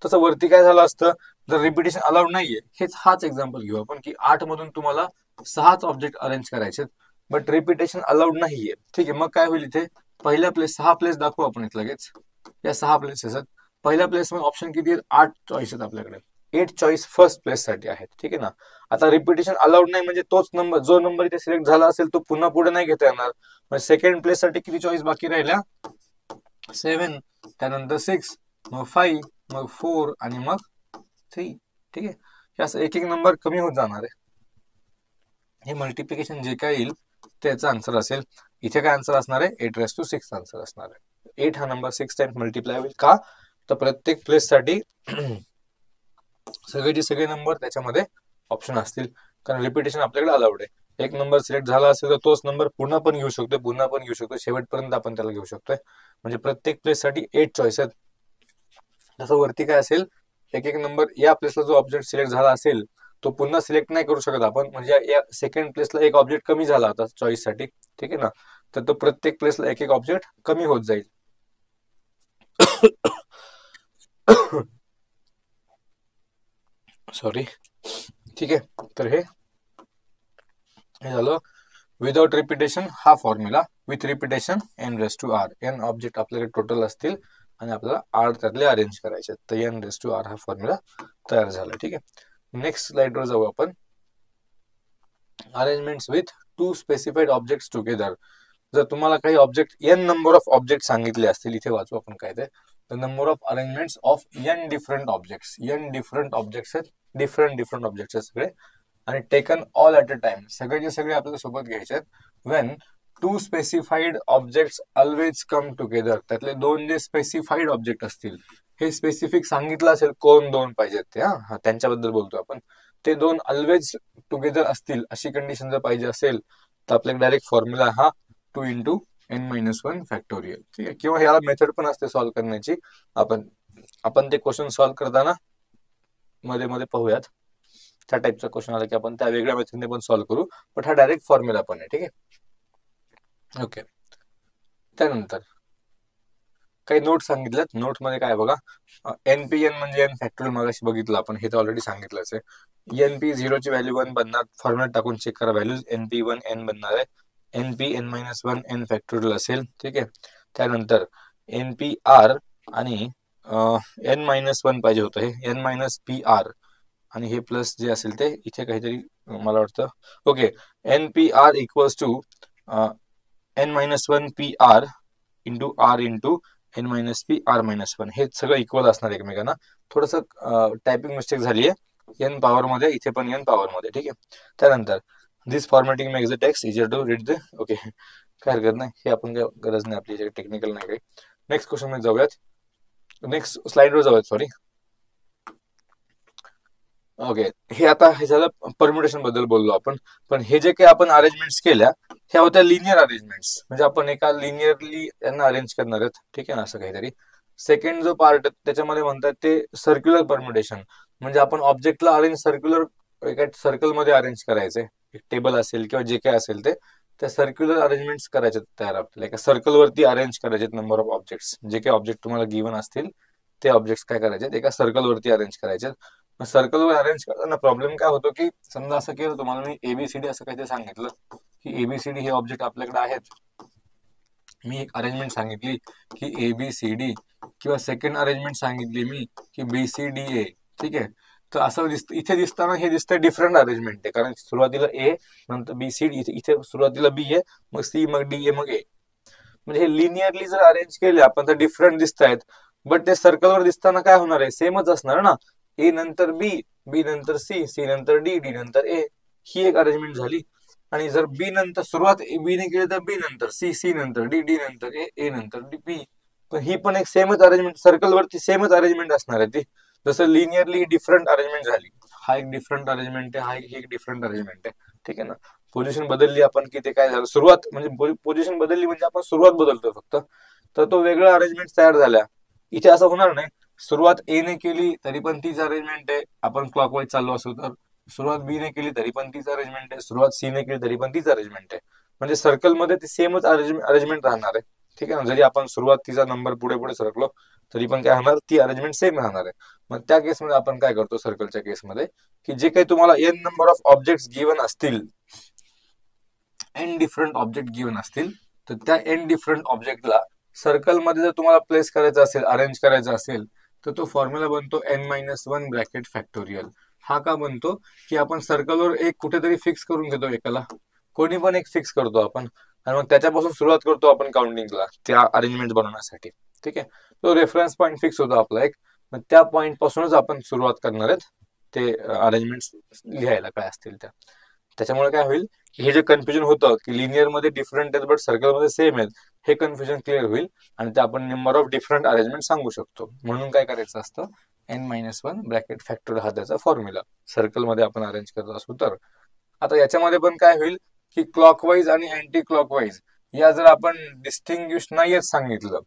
तसं वरती काय झालं असतं जर रिपिटेशन अलाउड नाहीये. हाच एक्झाम्पल घेऊ आपण की 8 मधून तुम्हाला 6च ऑब्जेक्ट अरेंज करायचे, बट रिपिटेशन अलाउड नाहीये. ठीक आहे. मग काय होईल, इथे पहिल्या प्लेस 6 प्लेस दाखवू आपण इथे लगेच. या 6 प्लेसेस आहेत. पहिल्या प्लेस मध्ये ऑप्शन किती आहेत, 8 चॉईस आहेत आपल्याकडे. 8 चॉईस फर्स्ट प्लेस साठी आहेत. ठीक आहे ना. आता रिपिटेशन अलाउड नाही, म्हणजे तोच नंबर, जो नंबर इथे सिलेक्ट झाला असेल तो पुन्हा पुढे नाही घेता येणार. म्हणजे सेकंड प्लेस साठी किती चॉईस बाकी राहिल्या, 7, त्यानंतर 6, मग 5, मग 4 आणि मग 3. ठीक आहे. हे असं एक एक नंबर कमी होत जाणार आहे. हे मल्टिप्लिकेशन जे काय येईल त्याचा आन्सर असेल. इथे काय आन्सर असणार आहे, 8⁶ आन्सर असणार आहे. 8 हा नंबर 6 टाइम्स मल्टिप्लाय होईल. का तर प्रत्येक प्लेस साठी सगळे नंबर त्याच्यामध्ये ऑप्शन असतील, कारण रिपिटेशन आपल्याकडे अलाउड आहे. एक नंबर सिलेक्ट झाला असेल तर तोच नंबर पुन्हा पण घेऊ शकतो, पुन्हा पण घेऊ शकतो, शेवटपर्यंत आपण त्याला घेऊ शकतोय. म्हणजे प्रत्येक प्लेस साठी 8 चॉईस आहेत. तसं वरती काय असेल, एक एक नंबर या प्लेसला जो ऑब्जेक्ट सिलेक्ट झाला असेल तो पुन्हा सिलेक्ट नाही करू शकत आपण, म्हणजे या सेकंड प्लेसला एक ऑब्जेक्ट कमी झाला आता चॉईस साठी. ठीक आहे ना. तर तो प्रत्येक प्लेसला एक एक ऑब्जेक्ट कमी होत जाईल. सॉरी. ठीक आहे. तर हे झालं विदाउट रिपिटेशन हा formula. With repetition n⁻r. n object आपल्याकडे टोटल असतील आणि आपल्याला 8 त्यातले अरेंज करायचे, तर n⁻r हा फॉर्म्युला तयार झाला. ठीक आहे. नेक्स्ट स्लाइडवर जाऊ आपण. Arrangements with 2 specified objects together. जर तुम्हाला काही object n number of object सांगितले असतील, इथे वाचू आपण काय ते, the number of arrangements of n different objects. n different objects आहेत, डिफरंट ऑब्जेक्ट्स आहेत सगळे, आणि taken all at a time. सगळेचे सगळे आपल्याला सोबत घ्यायचे आहेत. When 2 specified objects always come together. त्यातले 2 जे स्पेसिफाईड ऑब्जेक्ट असतील, हे स्पेसिफिक सांगितलं असेल कोण 2 पाहिजेत ते, हा त्यांच्याबद्दल बोलतो आपण. ते 2 ऑलवेज टुगेदर असतील अशी कंडिशन जर पाहिजे असेल तर आपल्याला डायरेक्ट फॉर्म्युला हा 2 × n-1 फॅक्टोरियल. ठीक आहे. किंवा ह्याला मेथड पण असते सॉल्व्ह करण्याची. आपण ते क्वेश्चन सॉल्व्ह करताना मध्ये मध्ये पाहूयात. त्या टाईपचा क्वेश्चन आला की आपण त्या वेगळ्या मेथडने पण सॉल्व्ह करू, पण हा डायरेक्ट फॉर्म्युला पण आहे. ठीक आहे. ओके. त्यानंतर काही नोट सांगितल्यात. नोट मध्ये काय बघा, NPN म्हणजे n फॅक्टोरियल मगाशी बघितलं आपण, हे तर ऑलरेडी सांगितलंच आहे. NP 0 ची व्हॅल्यू 1 बनणार, फॉर्म्युला टाकून चेक करा व्हॅल्यूज. NP1 n बनणार आहे, NPn-1 n फॅक्टोरियल असेल. ठीक आहे. त्यानंतर NPR आणि n-1 पाहिजे होतं, हे n-PR आणि हे प्लस जे असेल ते इथे काहीतरी मला वाटतं. Okay, NPR equals to n-1 PR into R into n-PR-1, हे सगळं इक्वल असणार एकमेकांना. थोडस टायपिंग मिस्टेक झाली आहे, n पॉवर मध्ये, इथे पण n पॉवर मध्ये. ठीक आहे. त्यानंतर this formatting makes the text easier to read the. Okay, काय हरकत नाही, हे आपण काय गरज नाही, आपली टेक्निकल नाही काही. नेक्स्ट क्वेश्चन मध्ये जाऊयात, नेक्स्ट स्लाइडवर जाऊयात, सॉरी. ओके, हे आता हे झालं परम्युटेशन बद्दल बोललो आपण. पण हे जे काही आपण अरेंजमेंट्स केल्या, ह्या होत्या लिनियर अरेंजमेंट्स, म्हणजे आपण एका लिनियरली यांना अरेंज करणार आहेत. ठीक आहे ना, असं काहीतरी. सेकंड जो पार्ट त्याच्यामध्ये म्हणतात ते सर्क्युलर परम्युटेशन, म्हणजे आपण ऑब्जेक्टला अरेंज सर्क्युलर, एका सर्कल मध्ये अरेंज करायचे. एक टेबल असेल किंवा जे काही असेल ते, त्या सर्क्युलर अरेंजमेंट्स करायचे तयार आपल्याला. एका सर्कल वरती अरेंज करायचे नंबर ऑफ ऑब्जेक्ट्स, जे काही ऑब्जेक्ट तुम्हाला गिव्हन असतील ते ऑब्जेक्ट्स काय करायचे, एका सर्कल वरती अरेंज करायचे. सर्कलवर अरेंज करताना प्रॉब्लेम काय होतो की, समजा असं केलं, तुम्हाला मी ABCD असं काहीतरी सांगितलं की ABCD हे ऑब्जेक्ट आपल्याकडे आहेत. मी एक अरेंजमेंट सांगितली की ABCD, किंवा सेकंड अरेंजमेंट सांगितली मी की BCDA. ठीक आहे. तर असं दिसतं, इथे दिसताना हे दिसतं डिफरंट अरेंजमेंट आहे, कारण सुरुवातीला A, नंतर BCD, इथे सुरुवातीला B आहे, मग C, मग D आहे, मग A. म्हणजे हे लिनियरली जर अरेंज केले आपण तर डिफरंट दिसत आहेत, बट ते सर्कलवर दिसताना काय होणार आहे, सेमच असणार ना. A नंतर B, B नंतर C, C नंतर D, D नंतर A, ही एक अरेंजमेंट झाली. आणि जर B नंतर सुरुवात B ने केली तर B नंतर C, C नंतर D, D नंतर A, A नंतर B. पण ही पण एक सेमच अरेंजमेंट, सर्कलवरती सेमच अरेंजमेंट असणार आहे ती. जसं लिनियरली डिफरंट अरेंजमेंट झाली, हा एक डिफरंट अरेंजमेंट आहे, हा एक डिफरंट अरेंजमेंट आहे. ठीक आहे ना. पोझिशन बदलली आपण की ते काय झालं, सुरुवात म्हणजे पोझिशन बदलली म्हणजे आपण सुरुवात बदलतो फक्त, तर तो वेगळा अरेंजमेंट तयार झाल्या. इथे असं होणार नाही, सुरुवात A ने केली तरी पण तीच अरेंजमेंट आहे, आपण क्लॉकवाईज चाललो असू तर. सुरुवात B ने केली तरी पण तीच अरेंजमेंट आहे, सुरुवात C ने केली तरी पण तीच अरेंजमेंट आहे. म्हणजे सर्कलमध्ये ती सेमच अरेंजमेंट राहणार आहे. ठीक आहे ना. जरी आपण सुरुवातीचा नंबर पुढे पुढे सरकलो तरी पण काय होणार, ती अरेंजमेंट सेम राहणार आहे. मग त्या केसमध्ये आपण काय करतो, सर्कलच्या केसमध्ये, की जे काही तुम्हाला n number of object given असतील, n डिफरंट ऑब्जेक्ट गिव्हन असतील, तर त्या n डिफरंट ऑब्जेक्टला सर्कलमध्ये जर तुम्हाला प्लेस करायचं असेल, अरेंज करायचं असेल, तर तो फॉर्म्युला बनतो n-1 ब्रॅकेट फॅक्टोरियल. हा का बनतो की आपण सर्कलवर एक कुठेतरी फिक्स करून घेतो, एकाला कोणी पण एक फिक्स करतो आपण, आणि मग त्याच्यापासून सुरुवात करतो आपण काउंटिंगला त्या अरेंजमेंट बनवण्यासाठी. ठीक आहे. तो रेफरन्स पॉईंट फिक्स होतो आपला एक, मग त्या पॉईंट पासूनच आपण सुरुवात करणार आहेत ते अरेंजमेंट लिहायला काय असतील त्या. त्याच्यामुळे काय होईल, हे जे कन्फ्युजन होतं की लिनियर मध्ये डिफरंट आहेत बट सर्कल मध्ये सेम आहेत, हे कन्फ्युजन क्लिअर होईल आणि ते आपण नंबर ऑफ डिफरंट अरेंजमेंट सांगू शकतो. म्हणून काय करायचं असतं, n-1 ब्रॅकेट फॅक्टोरियल हा त्याचा फॉर्म्युला, सर्कल मध्ये आपण अरेंज करत असू तर. आता याच्यामध्ये पण काय होईल की क्लॉकवाईज आणि अँटी क्लॉकवाईज या जर आपण डिस्टिंग्विश नाहीयेत सांगितलं,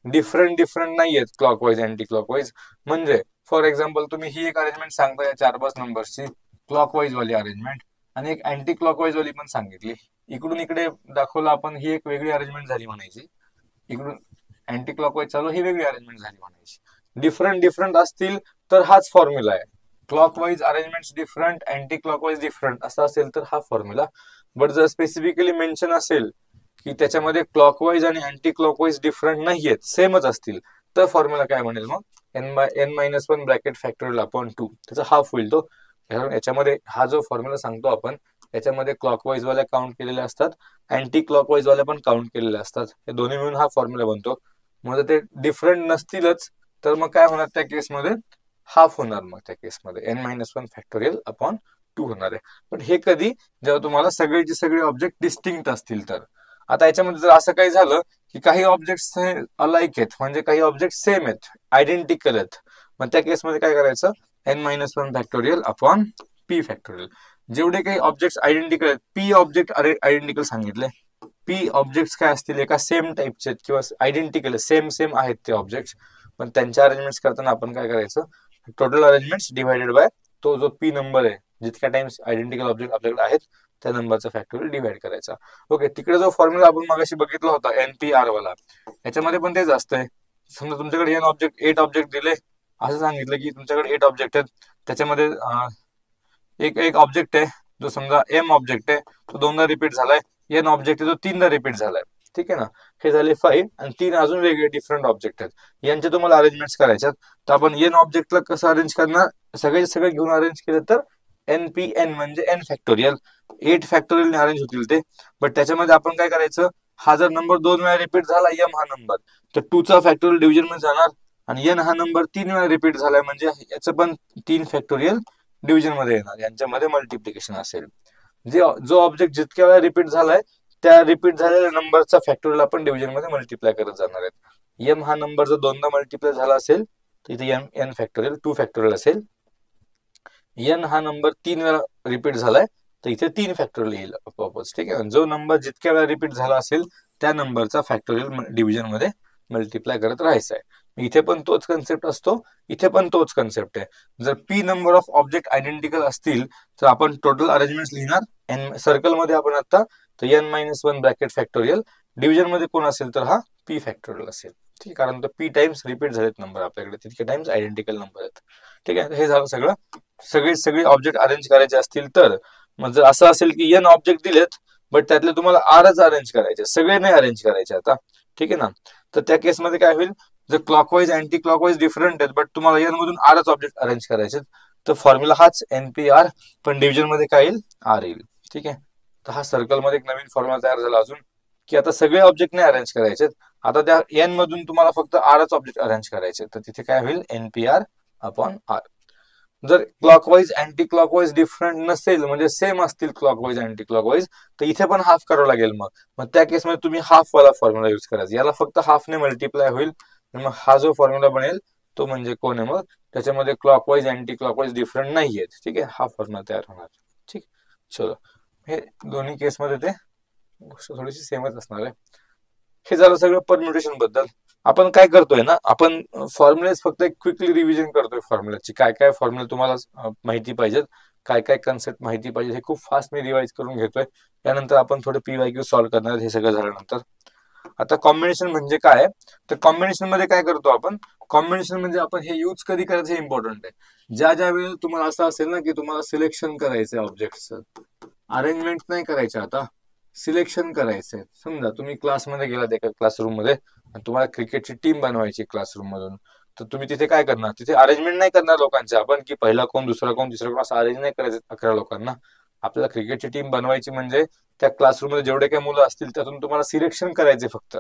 डिफरंट नाहीयेत क्लॉकवाईज अँटी क्लॉकवाईज, म्हणजे फॉर एक्झाम्पल तुम्ही ही एक अरेंजमेंट सांगता या 4-5 नंबरची क्लॉकवाईज वाली अरेंजमेंट, आणि एक अँटी क्लॉकवाईज वाली पण सांगितली, इकडून इकडे दाखवलं आपण, ही एक वेगळी अरेंजमेंट झाली म्हणायची, इकडून अँटी क्लॉकवाईज चालू, ही वेगळी अरेंजमेंट झाली म्हणायची. डिफरंट असतील तर हाच फॉर्म्युला आहे. Clockwise arrangement different, anti clockwise different असं असेल तर हा फॉर्म्युला. बट जर स्पेसिफिकली मेन्शन असेल की त्याच्यामध्ये क्लॉकवाईज आणि अँटी क्लॉकवाईज डिफरंट नाहीयेत, सेमच असतील, तर फॉर्म्युला काय म्हणेल मग, n-1 ब्रॅकेट फॅक्टोरियल अपॉन 2, त्याचा हाफ होईल तो. याच्यामध्ये हा जो फॉर्म्युला सांगतो आपण, याच्यामध्ये क्लॉकवाईज वाल्या काउंट केलेल्या असतात, अँटी क्लॉकवाईज वाल्या पण काउंट केलेल्या असतात, हे दोन्ही मिळून हा फॉर्म्युला बनतो. मग ते डिफरंट नसतीलच तर मग काय होणार, त्या केसमध्ये हाफ होणार, मग त्या केसमध्ये n-1 फॅक्टोरियल अपॉन 2 होणार आहे. पण हे कधी, जेव्हा तुम्हाला सगळेचे सगळे ऑब्जेक्ट डिस्टिंक्ट असतील तर. आता याच्यामध्ये जर असं काही झालं की काही ऑब्जेक्ट अलाइक आहेत, म्हणजे काही ऑब्जेक्ट सेम आहेत, आयडेंटिकल आहेत, मग त्या केसमध्ये काय करायचं, n-1 factorial upon p factorial. जेवढे काही ऑब्जेक्ट आयडेंटिकल आहेत, p ऑब्जेक्ट आयडेंटिकल सांगितले, p ऑब्जेक्ट काय असतील, एका सेम टाइपचे आहेत किंवा आयडेंटिकल सेम आहेत ते ऑब्जेक्ट, पण त्यांच्या अरेंजमेंट करताना आपण काय करायचं, टोटल अरेंजमेंट डिवाइडेड बाय तो जो p नंबर आहे, जितक्या टाइम्स आयडेंटिकल ऑब्जेक्ट आपल्याकडे आहेत त्या नंबरचा फॅक्टोरियल डिवाइड करायचा. ओके, तिकडे जो फॉर्म्युला आपण मागाशी बघितला होता NPR वाला, याच्यामध्ये पण तेच असतंय, समजा तुमच्याकडे एन ऑब्जेक्ट 8 ऑब्जेक्ट दिले, असं सांगितलं की तुमच्याकडे 8 ऑब्जेक्ट आहेत, त्याच्यामध्ये एक एक ऑब्जेक्ट आहे जो समजा एम ऑब्जेक्ट आहे, तो दोनदा रिपीट झालाय, एन ऑब्जेक्ट आहे तो तीनदा रिपीट झालाय, ठीक आहे ना. हे झाले 5 आणि 3 अजून वेगळे डिफरंट ऑब्जेक्ट आहेत, यांचे तुम्हाला अरेंजमेंट्स करायच्यात. तर आपण एन ऑब्जेक्टला कसं अरेंज करणार, सगळे सगळे घेऊन अरेंज केलं तर एन पी एन म्हणजे एन फॅक्टोरियल, 8 फॅक्टोरियल अरेंज होतील ते. बट त्याच्यामध्ये आपण काय करायचं, हा जर नंबर 2 वेळा रिपीट झाला एम हा नंबर, तर 2 चा फॅक्टोरियल डिव्हिजन मध्ये जाणार, आणि एन हा नंबर 3 वेळा रिपीट झालाय म्हणजे याचं पण 3 फॅक्टोरियल डिव्हिजन मध्ये येणार, यांच्यामध्ये मल्टिप्लिकेशन असेल. जे जो ऑब्जेक्ट जितक्या वेळा रिपीट झालाय त्या रिपीट झालेल्या नंबरचा फॅक्टोरियल आपण डिव्हिजन मध्ये मल्टिप्लाय करत जाणार आहेत. एम हा नंबर जर दोनदा मल्टिप्लाय झाला असेल तर इथे एम एन फॅक्टोरियल 2 फॅक्टोरियल असेल. एन हा नंबर 3 वेळा रिपीट झालाय तर इथे 3 फॅक्टोरियल येईल आपोआपच, ठीक आहे. जो नंबर जितक्या वेळा रिपीट झाला असेल त्या नंबरचा फॅक्टोरियल डिव्हिजन मध्ये मल्टिप्लाय करत राहायचं आहे. इथे पण तोच कन्सेप्ट असतो, इथे पण तोच कन्सेप्ट आहे. जर p number of object identical असतील तर आपण टोटल अरेंजमेंट लिहिणार एन सर्कल मध्ये आपण आता, तर n minus 1 bracket factorial, division मध्ये कोण असेल तर हा पी फॅक्टोरियल असेल, ठीक आहे. कारण तो पी टाइम्स रिपीट झालेत नंबर आपल्याकडे, तितके टाइम्स आयडेंटिकल नंबर आहेत, ठीक आहे. हे झालं सगळं. सगळे ऑब्जेक्ट अरेंज करायचे असतील तर, मग जर असं असेल की एन ऑब्जेक्ट दिलेत बट त्यातले तुम्हाला आरच अरेंज करायचे, सगळे नाही अरेंज करायचे आता, ठीक आहे ना. तर त्या केसमध्ये काय होईल, जर क्लॉकवाईज अँटी क्लॉकवाईज डिफरंट आहेत बट तुम्हाला एन मधून आरच ऑब्जेक्ट अरेंज करायचे, तर फॉर्म्युला हाच एनपीआर, पण डिव्हिजन मध्ये काय येईल, आर येईल, ठीक आहे. तर हा सर्कल मध्ये एक नवीन फॉर्म्युला तयार झाला अजून, की आता सगळे ऑब्जेक्ट नाही अरेंज करायचे, आता त्या एन मधून तुम्हाला फक्त आरच ऑब्जेक्ट अरेंज करायचे, तर तिथे काय होईल, एनपीआर अपॉन आर. जर क्लॉकवाईज अँटी क्लॉकवाईज डिफरंट नसेल, म्हणजे सेम असतील क्लॉकवाईज अँटी क्लॉकवाईज, तर इथे पण हाफ करावं लागेल. मग त्या केसमध्ये तुम्ही हाफ वाला फॉर्म्युला युज करायचा, याला फक्त हाफने मल्टिप्लाय होईल, मग हा जो फॉर्म्युला बनेल तो म्हणजे कोण आहे, मग त्याच्यामध्ये क्लॉकवाईज अँटी क्लॉकवाईज डिफरंट नाहीये, ठीक आहे. हा फॉर्म्युला तयार होणार, ठीक. चलो, हे दोन्ही केसमध्ये ते गोष्ट थोडीशी सेमच असणार आहे. हे झालं सगळं परम्युटेशन बद्दल. आपण काय करतोय ना, आपण फॉर्म्युलेज फक्त एक क्विकली रिव्हिजन करतोय फॉर्म्युलाची, काय काय फॉर्म्युला तुम्हाला माहिती पाहिजेत, काय काय कन्सेप्ट माहिती पाहिजे, हे खूप फास्ट मी रिवाइज करून घेतोय. त्यानंतर आपण थोडे पीवायक्यू सॉल्व्ह करणार, हे सगळं झाल्यानंतर. आता कॉम्बिनेशन म्हणजे काय, तर कॉम्बिनेशन मध्ये काय करतो आपण, कॉम्बिनेशन म्हणजे आपण हे यूज कधी करायचं हे इम्पॉर्टंट आहे. ज्या ज्या वेळेला तुम्हाला असं असेल ना की तुम्हाला सिलेक्शन करायचंय ऑब्जेक्टचं, अरेंजमेंट नाही करायचं, आता सिलेक्शन करायचंय. समजा तुम्ही क्लासमध्ये गेलात एका क्लासरूम मध्ये आणि तुम्हाला क्रिकेटची टीम बनवायची क्लासरूम मधून, तर तुम्ही तिथे काय करणार, तिथे अरेंजमेंट नाही करणार लोकांचे आपण, की पहिला कोण दुसरा कोण तिसरा कोण, असं अरेंज नाही करायचं 11 लोकांना. आपल्याला क्रिकेटची टीम बनवायची म्हणजे त्या क्लासरूम मध्ये जेवढे काही मुलं असतील त्यातून तुम्हाला सिलेक्शन करायचे, फक्त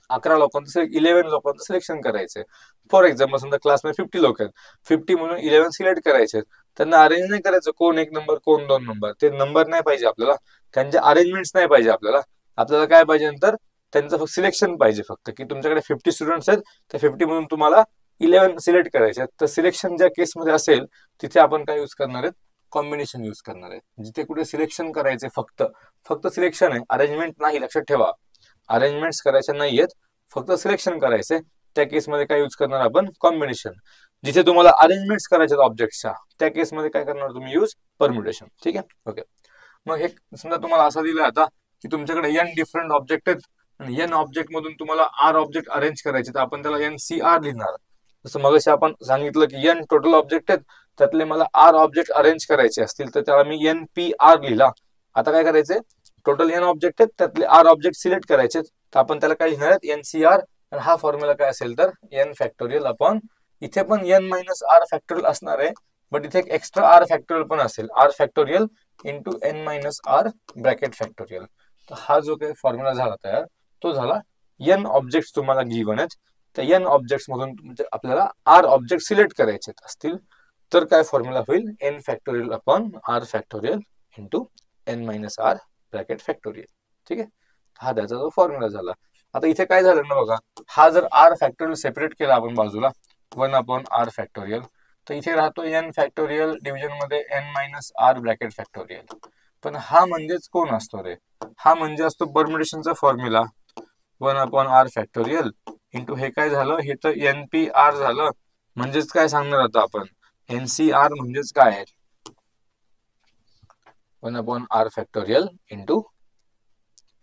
11 लोकांचं 11 लोकांचं सिलेक्शन करायचंय. फॉर एक्झाम्पल समजा क्लासमध्ये 50 लोक आहेत, 50 म्हणून 11 सिलेक्ट करायचे, त्यांना अरेंज नाही करायचं कोण 1 नंबर कोण 2 नंबर, ते नंबर नाही पाहिजे आपल्याला, त्यांचे अरेंजमेंट्स नाही पाहिजे आपल्याला. आपल्याला काय पाहिजे नंतर, त्यांचं फक्त सिलेक्शन पाहिजे, फक्त की तुमच्याकडे 50 स्टुडंट्स आहेत, त्या 50 मधून तुम्हाला 11 सिलेक्ट करायचे. तर सिलेक्शन ज्या केसमध्ये असेल तिथे आपण काय यूज करणार आहेत, कॉम्बिनेशन यूज करणार आहे. जिथे कुठे सिलेक्शन करायचे फक्त फक्त सिलेक्शन आहे, अरेंजमेंट नाही, लक्षात ठेवा, अरेंजमेंट्स करायच्या नाहीयेत, फक्त सिलेक्शन करायचे, त्या केसमध्ये काय यूज करणार आपण, कॉम्बिनेशन. जिथे तुम्हाला अरेंजमेंट्स करायचे ऑब्जेक्टच्या, त्या केसमध्ये काय करणार तुम्ही, यूज परम्युटेशन, ठीक आहे. ओके, मग हे समजा तुम्हाला असं दिलं आता की तुमच्याकडे एन डिफरंट ऑब्जेक्ट आहेत आणि एन ऑब्जेक्ट मधून तुम्हाला आर ऑब्जेक्ट अरेंज करायचे, तर आपण त्याला एन सी आर लिहिणार. जसं मगाशी आपण सांगितलं की एन टोटल ऑब्जेक्ट आहेत, त्यातले मला आर ऑब्जेक्ट अरेंज करायचे असतील तर त्याला मी एन पी आर लिहिला. आता काय करायचंय, टोटल एन ऑब्जेक्ट आहेत त्यातले आर ऑब्जेक्ट सिलेक्ट करायचे, तर आपण त्याला काय लिहिणार आहेत, एन सी आर. आणि हा फॉर्म्युला काय असेल तर एन फॅक्टोरियल अपॉन, इथे पण एन मायनस आर फॅक्टोरियल असणार आहे, बट इथे एक एक्स्ट्रा आर फॅक्टोरियल पण असेल, r factorial into n minus R bracket factorial. तर हा जो काही फॉर्म्युला झाला तयार, तो झाला एन ऑब्जेक्ट तुम्हाला गिव्हन आहेत, त्या एन ऑब्जेक्ट मधून आपल्याला आर ऑब्जेक्ट सिलेक्ट करायचे असतील तर काय फॉर्म्युला होईल, n factorial upon R factorial into n minus R bracket factorial, ठीक आहे. हा त्याचा जो फॉर्म्युला झाला. आता इथे काय झालं ना बघा, हा जर आर फॅक्टोरियल सेपरेट केला आपण बाजूला, 1 अपॉन आर फॅक्टोरियल, तर इथे राहतो एन फॅक्टोरियल डिव्हिजन मध्ये N minus R bracket factorial. पण हा म्हणजेच कोण असतो रे, हा म्हणजे असतो परम्युटेशनचा formula, 1 upon R factorial into हे काय झालं, हे तर एन पी आर झालं. म्हणजेच काय सांगणार आता आपण, एन सी आर म्हणजेच काय आहे, 1 upon R factorial into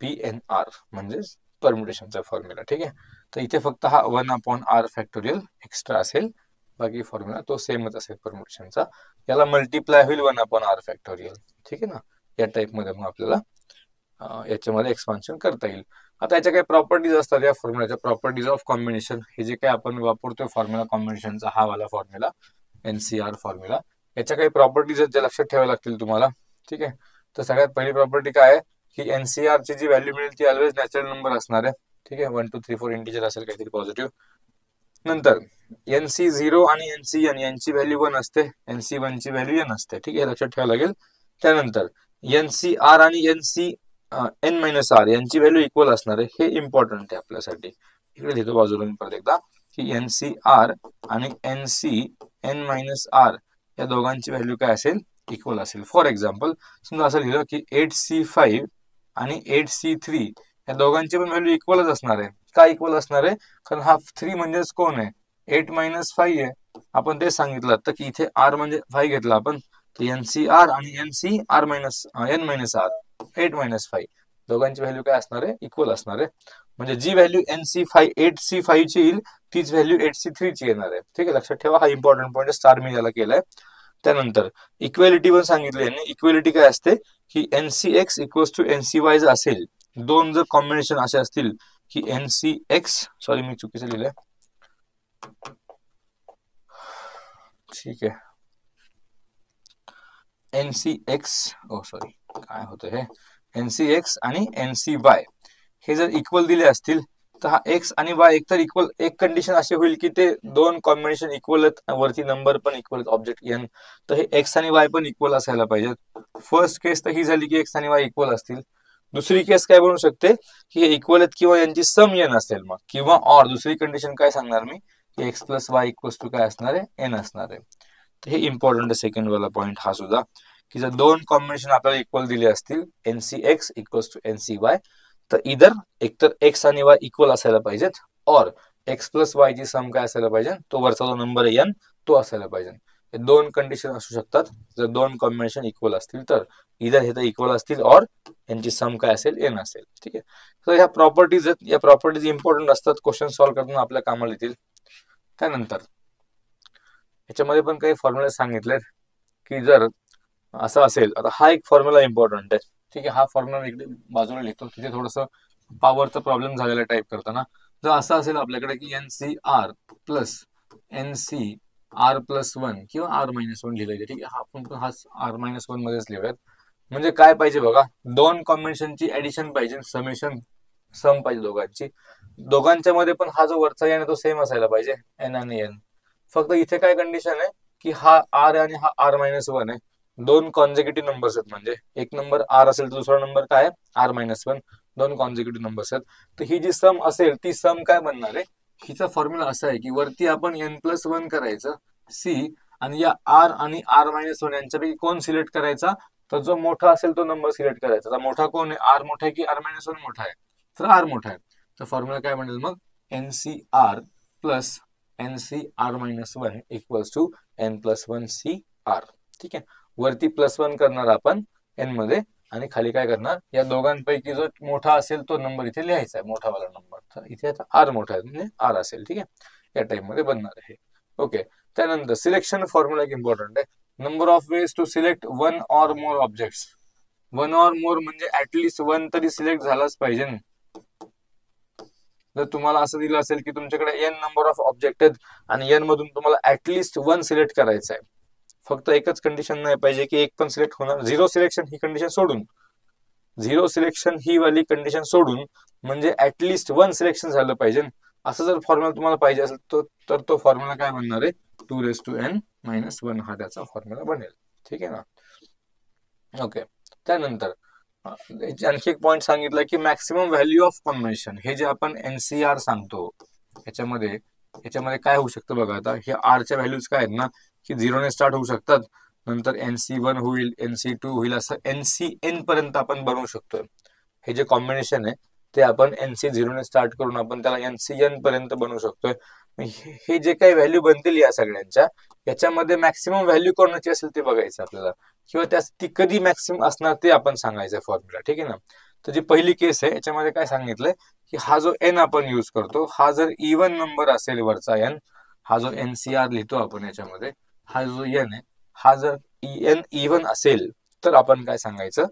p n r, म्हणजेच परम्युटेशनचा फॉर्म्युला, ठीक आहे. तर इथे फक्त हा 1/r फॅक्टोरियल एक्स्ट्रा असेल, बाकी फॉर्म्युला तो सेमच असेल परम्युटेशनचा. याला मल्टिप्लाय होईल 1/r फॅक्टोरियल. ठीक आहे ना. या टाईपमध्ये मग आपल्याला याच्यामध्ये एक्सपान्शन करता येईल. आता याच्या काही प्रॉपर्टीज असतात या फॉर्म्युलाच्या, प्रॉपर्टीज ऑफ कॉम्बिनेशन. हे जे काही आपण वापरतोय फॉर्म्युला कॉम्बिनेशनचा, हा वाला फॉर्म्युला NCR फॉर्म्युला, याच्या काही प्रॉपर्टीज आहेत ज्या लक्षात ठेवाव्या लागतील तुम्हाला. ठीक आहे. तर सगळ्यात पहिली प्रॉपर्टी काय आहे की NCR ची जी व्हॅल्यू मिळेल ती ऑलवेज नॅचरल नंबर असणार आहे. ठीक आहे. 1 2 3 4 इंटिजर असेल काहीतरी पॉझिटिव्ह. नंतर NC0 आणि NCN यांची व्हॅल्यू 1 असते, NC1 ची व्हॅल्यू n असते. ठीक आहे. लक्षात ठेवावं लागेल. त्यानंतर NCR आणि NCN-R यांची व्हॅल्यू इक्वल असणार आहे. हे इम्पॉर्टंट आहे आपल्यासाठी. इकडे लिहितो बाजूला परत एकदा की NCR आणि NCN-R या दोघांची व्हॅल्यू काय असेल, इक्वल असेल. फॉर एक्झाम्पल समजा असं लिहिलं की 8C5 आणि 8C3 या दोघांची पण व्हॅल्यू इक्वलच असणार आहे. का इक्वल असणार आहे? कारण हा 3 म्हणजेच कोण आहे, 8 - 5 आहे. आपण ते सांगितलं तर की इथे R म्हणजे 5 घेतला आपण, तर NCR आणि NCR-N-R 8 - 5 दोघांची व्हॅल्यू काय असणार आहे, इक्वल असणार आहे. म्हणजे जी व्हॅल्यू NC5 ची येईल तीच व्हॅल्यू 8C3 ची येणार आहे. ठीक आहे. लक्षात ठेवा, हा इम्पॉर्टंट पॉईंट स्टार मी याला केलाय. त्यानंतर इक्वेलिटी पण सांगितली यांनी. इक्वेलिटी काय असते की NCX = NCY जर असेल, दोन जर कॉम्बिनेशन असे असतील की NCX, सॉरी मी चुकीचं लिहिलंय, ठीक आहे, NCX, सॉरी काय होतं हे, NCX आणि NCY हे जर इक्वल दिले असतील तर हा X आणि Y एकतर इक्वल, एक कंडिशन अशी होईल की ते दोन कॉम्बिनेशन इक्वल आहेत, वरती नंबर पण इक्वल आहेत, ऑब्जेक्ट N, तर हे X आणि Y पण इक्वल असायला पाहिजेत. फर्स्ट केस तर ही झाली की X आणि Y इक्वल असतील. दुसरी केस काय बनू शकते की हे इक्वल आहेत किंवा यांची सम N असेल मग, किंवा ऑर दुसरी कंडिशन काय सांगणार मी की X + Y = काय असणार आहे, N असणार आहे. तर हे इम्पॉर्टंट सेकंड वाला पॉईंट हा सुद्धा, की जर दोन कॉम्बिनेशन आपल्याला इक्वल दिले असतील NCX = NCY, तर इधर एकतर X आणि Y इक्वल असायला पाहिजेत, और X + Y ची सम काय असायला पाहिजे, तो वरचा जो नंबर आहे N तो असायला पाहिजे. हे दोन कंडिशन असू शकतात जर दोन कॉम्बिनेशन इक्वल असतील तर, इधर हे तर इक्वल असतील और यांची सम काय असेल, N असेल. ठीक आहे. तर ह्या प्रॉपर्टीज आहेत, या प्रॉपर्टीज इम्पॉर्टंट असतात, क्वेश्चन सॉल्व्ह करताना आपल्या कामाला येतील. त्यानंतर याच्यामध्ये पण काही फॉर्म्युले सांगितलेत की जर असं असेल, आता हा एक फॉर्म्युला इम्पॉर्टंट आहे. ठीक आहे. हा फॉर्म्युला इकडे बाजूला लिहितो, तिथे थोडस पॉवरचा प्रॉब्लेम झालेला टाईप करताना. जर असं असेल आपल्याकडे की NCR + NCR+1 किंवा R-1 लिहिलेले. ठीक आहे. आपण पण हा R-1 मध्येच लिहूयात. म्हणजे काय पाहिजे बघा, दोन कॉम्बिनेशनची ऍडिशन पाहिजे, सम पाहिजे दोघांची. दोघांच्या मध्ये पण हा जो वरचा N आहे तो सेम असायला पाहिजे, N आणि N. फक्त इथे काय कंडिशन आहे की हा R आणि हा R-1 आहे, दोन कॉन्झिक्युटिव्ह नंबर्स आहेत. म्हणजे एक नंबर R असेल तर दुसरा नंबर काय आहे, R-1, दोन कॉन्झिक्युटिव्ह नंबर्स आहेत. तर ही जी सम असेल ती सम काय बनणार आहे, हिचा फॉर्म्युला असा आहे की वरती आपण N+1 करायचं C, आणि या R आणि R-1 यांच्यापैकी कोण सिलेक्ट करायचा, तर जो मोठा असेल तो नंबर सिलेक्ट करायचा. तर मोठा कोण आहे, R मोठा आहे की R-1 मोठा आहे, तर R मोठा आहे. तर फॉर्म्युला काय बनेल मग, NCR + NCR-1 = N+1CR. ठीक आहे. वरती +1 करणार आपण N मध्ये, आणि खाली काय करणार, या दोघांपैकी जो मोठा असेल तो नंबर इथे लिहायचा आहे, मोठावाला नंबर. तर इथे आता R मोठा आहे म्हणजे R असेल. ठीक आहे. या टाइप मध्ये बनणार आहे. ओके. त्यानंतर सिलेक्शन फॉर्म्युला एक इम्पॉर्टंट आहे. Number of ways to select 1 or more objects. 1 or more म्हणजे ऍटलिस्ट 1 तरी सिलेक्ट झालाच पाहिजे. जर तुम्हाला असं दिलं असेल की तुमच्याकडे N नंबर ऑफ ऑब्जेक्ट आहेत आणि N मधून तुम्हाला ऍटलिस्ट 1 सिलेक्ट करायचं आहे, फक्त एकच कंडिशन नाही पाहिजे की एक पण सिलेक्ट होणार, झिरो सिलेक्शन ही कंडिशन सोडून म्हणजे ऍटलिस्ट 1 सिलेक्शन झालं पाहिजे. असं जर फॉर्म्युला तुम्हाला पाहिजे असेल तर तो फॉर्म्युला काय बनणार आहे, 2n-1 हा त्याचा फॉर्म्युला बनेल. ठीक आहे ना. ओके. त्यानंतर आणखी एक पॉईंट सांगितलं की मॅक्सिमम व्हॅल्यू ऑफ कॉम्बिनेशन. हे जे आपण NCR सांगतो याच्यामध्ये काय होऊ शकतं बघा, आता हे R च्या व्हॅल्यूज काय आहेत ना की 0 ने स्टार्ट होऊ शकतात, नंतर NC1 होईल, NC2 होईल, असं NCN पर्यंत आपण बनवू शकतो. हे जे कॉम्बिनेशन आहे ते आपण NC0 ने स्टार्ट करून आपण त्याला NCN पर्यंत बनवू शकतोय. हे जे काही व्हॅल्यू बनतील या सगळ्यांच्या, याच्यामध्ये मॅक्सिमम व्हॅल्यू कोणाची असेल ते बघायचं आपल्याला, किंवा ती कधी मॅक्सिमम असणार ते आपण सांगायचं फॉर्म्युला. ठीक आहे ना. तर जी पहिली केस आहे याच्यामध्ये काय सांगितलंय की हा जो एन आपण यूज करतो हा जर इवन नंबर असेल वरचा एन, हा जो एनसीआर लिहितो आपण याच्यामध्ये, हा जो एन आहे हा जर एन इवन असेल तर आपण काय सांगायचं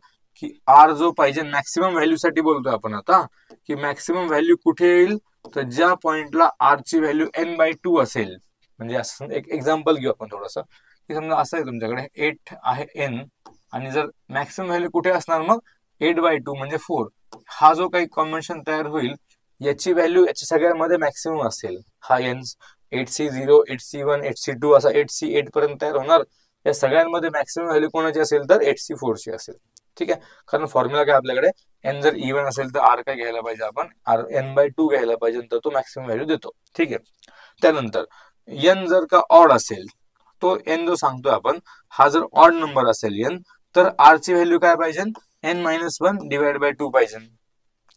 की आर जो पाहिजे मॅक्सिमम व्हॅल्यू साठी बोलतोय आपण आता, की मॅक्सिमम व्हॅल्यू कुठे येईल तर ज्या पॉइंटला आर ची व्हॅल्यू n/2 असेल. म्हणजे असं एक एक्झाम्पल घेऊ आपण थोडंसं, की समजा असं आहे तुमच्याकडे 8 आहे n आणि जर मॅक्सिमम व्हॅल्यू कुठे असणार मग 8/2 म्हणजे 4. हा जो काही कॉम्बिनेशन तयार होईल याची व्हॅल्यू याच्या सगळ्यांमध्ये मॅक्सिमम असेल. हा एन 8C0 8C1 8C2 असा 8C8 पर्यंत तयार होणार. या सगळ्यांमध्ये मॅक्सिमम व्हॅल्यू कोणाची असेल तर 8C4 ची असेल. ठीक आहे, कारण फॉर्म्युला काय आपल्याकडे एन जर इवन असेल तर आर काय घ्यायला पाहिजे आपण, आर n/2 घ्यायला पाहिजे तर तो मॅक्सिमम व्हॅल्यू देतो. ठीक आहे, त्यानंतर एन जर का ऑड असेल, तो एन जो सांगतोय आपण हा जर ऑड नंबर असेल एन, तर आर ची व्हॅल्यू काय पाहिजे n-1 डिवाइड बाय 2 पाहिजे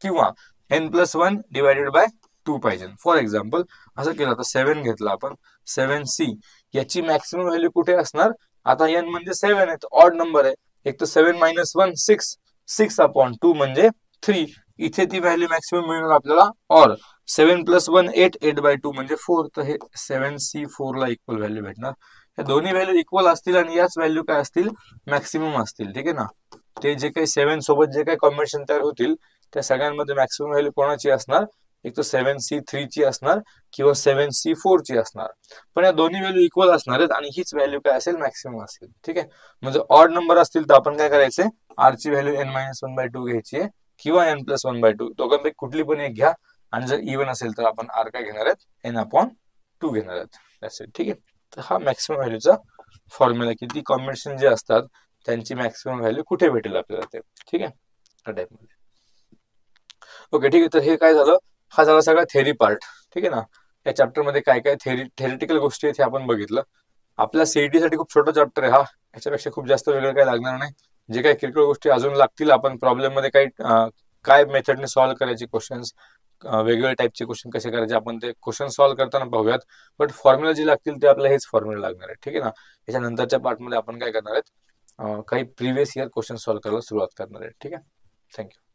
किंवा n+1 डिवाइडेड बाय 2 पाहिजे. फॉर एक्झाम्पल असं केलं तर 7 घेतला आपण, 7C याची मॅक्सिमम व्हॅल्यू कुठे असणार, आता n म्हणजे 7 आहे ऑड नंबर आहे, एक तर 7-1 6, 6/2 म्हणजे 3, इथे ती व्हॅल्यू मॅक्सिमम मिळणार आपल्याला. और 7+1 8, 8/2 म्हणजे 4, तर हे 7C4 ला इक्वल व्हॅल्यू भेटणार. हे दोन्ही व्हॅल्यू इक्वल असतील आणि याच व्हॅल्यू काय असतील मॅक्सिमम असतील. ठीक आहे ना, ते जे काही 7 सोबत जे काही कॉम्बिनेशन तयार होतील त्या सगळ्यांमध्ये मॅक्सिमम व्हॅल्यू कोणाची असणार, एक तर 7C3 ची असणार किंवा 7C4 ची असणार. पण या दोन्ही व्हॅल्यू इक्वल असणार आहेत आणि हीच व्हॅल्यू काय असेल मॅक्सिमम असेल. ठीक आहे, म्हणजे ऑड नंबर असतील तर आपण काय करायचंय, आर ची व्हॅल्यू n-1/2 घ्यायची आहे किंवा n+1/2 दोघांपैकी कुठली पण एक घ्या. आणि जर इवन असेल तर आपण आर काय घेणार आहेत n/2 घेणार आहेत. ठीक आहे, तर हा मॅक्सिमम व्हॅल्यूचा फॉर्म्युला की ती कॉम्बिनेशन जे असतात त्यांची मॅक्सिमम व्हॅल्यू कुठे भेटेल आपल्याला ते. ठीक आहे, त्या टाइपमध्ये. ओके ठीक आहे, तर हे काय झालं, हा झाला सगळा थेअरी पार्ट. ठीक आहे ना, या चॅप्टर मध्ये काय काय थेरिटिकल गोष्टी आहेत हे आपण बघितलं. आपल्या सीईटी साठी खूप छोटा चॅप्टर आहे हा, याच्यापेक्षा खूप जास्त वेगळं काही लागणार नाही. जे काही किरकोळ गोष्टी अजून लागतील आपण प्रॉब्लेम मध्ये काही काय मेथडने सॉल्व्ह करायचे क्वेश्चन्स, वेगवेगळ्या टाईपचे क्वेश्चन कसे करायचे आपण ते क्वेश्चन सॉल्व्ह करताना पाहूयात. बट फॉर्म्युला जे लागतील ते आपल्याला हेच फॉर्म्युला लागणार आहे. ठीक आहे ना, याच्यानंतरच्या पार्टमध्ये आपण काय करणार आहेत, काही प्रिव्हियस इयर क्वेश्चन सॉल्व्ह करायला सुरुवात करणार आहे. ठीक आहे, थँक्यू.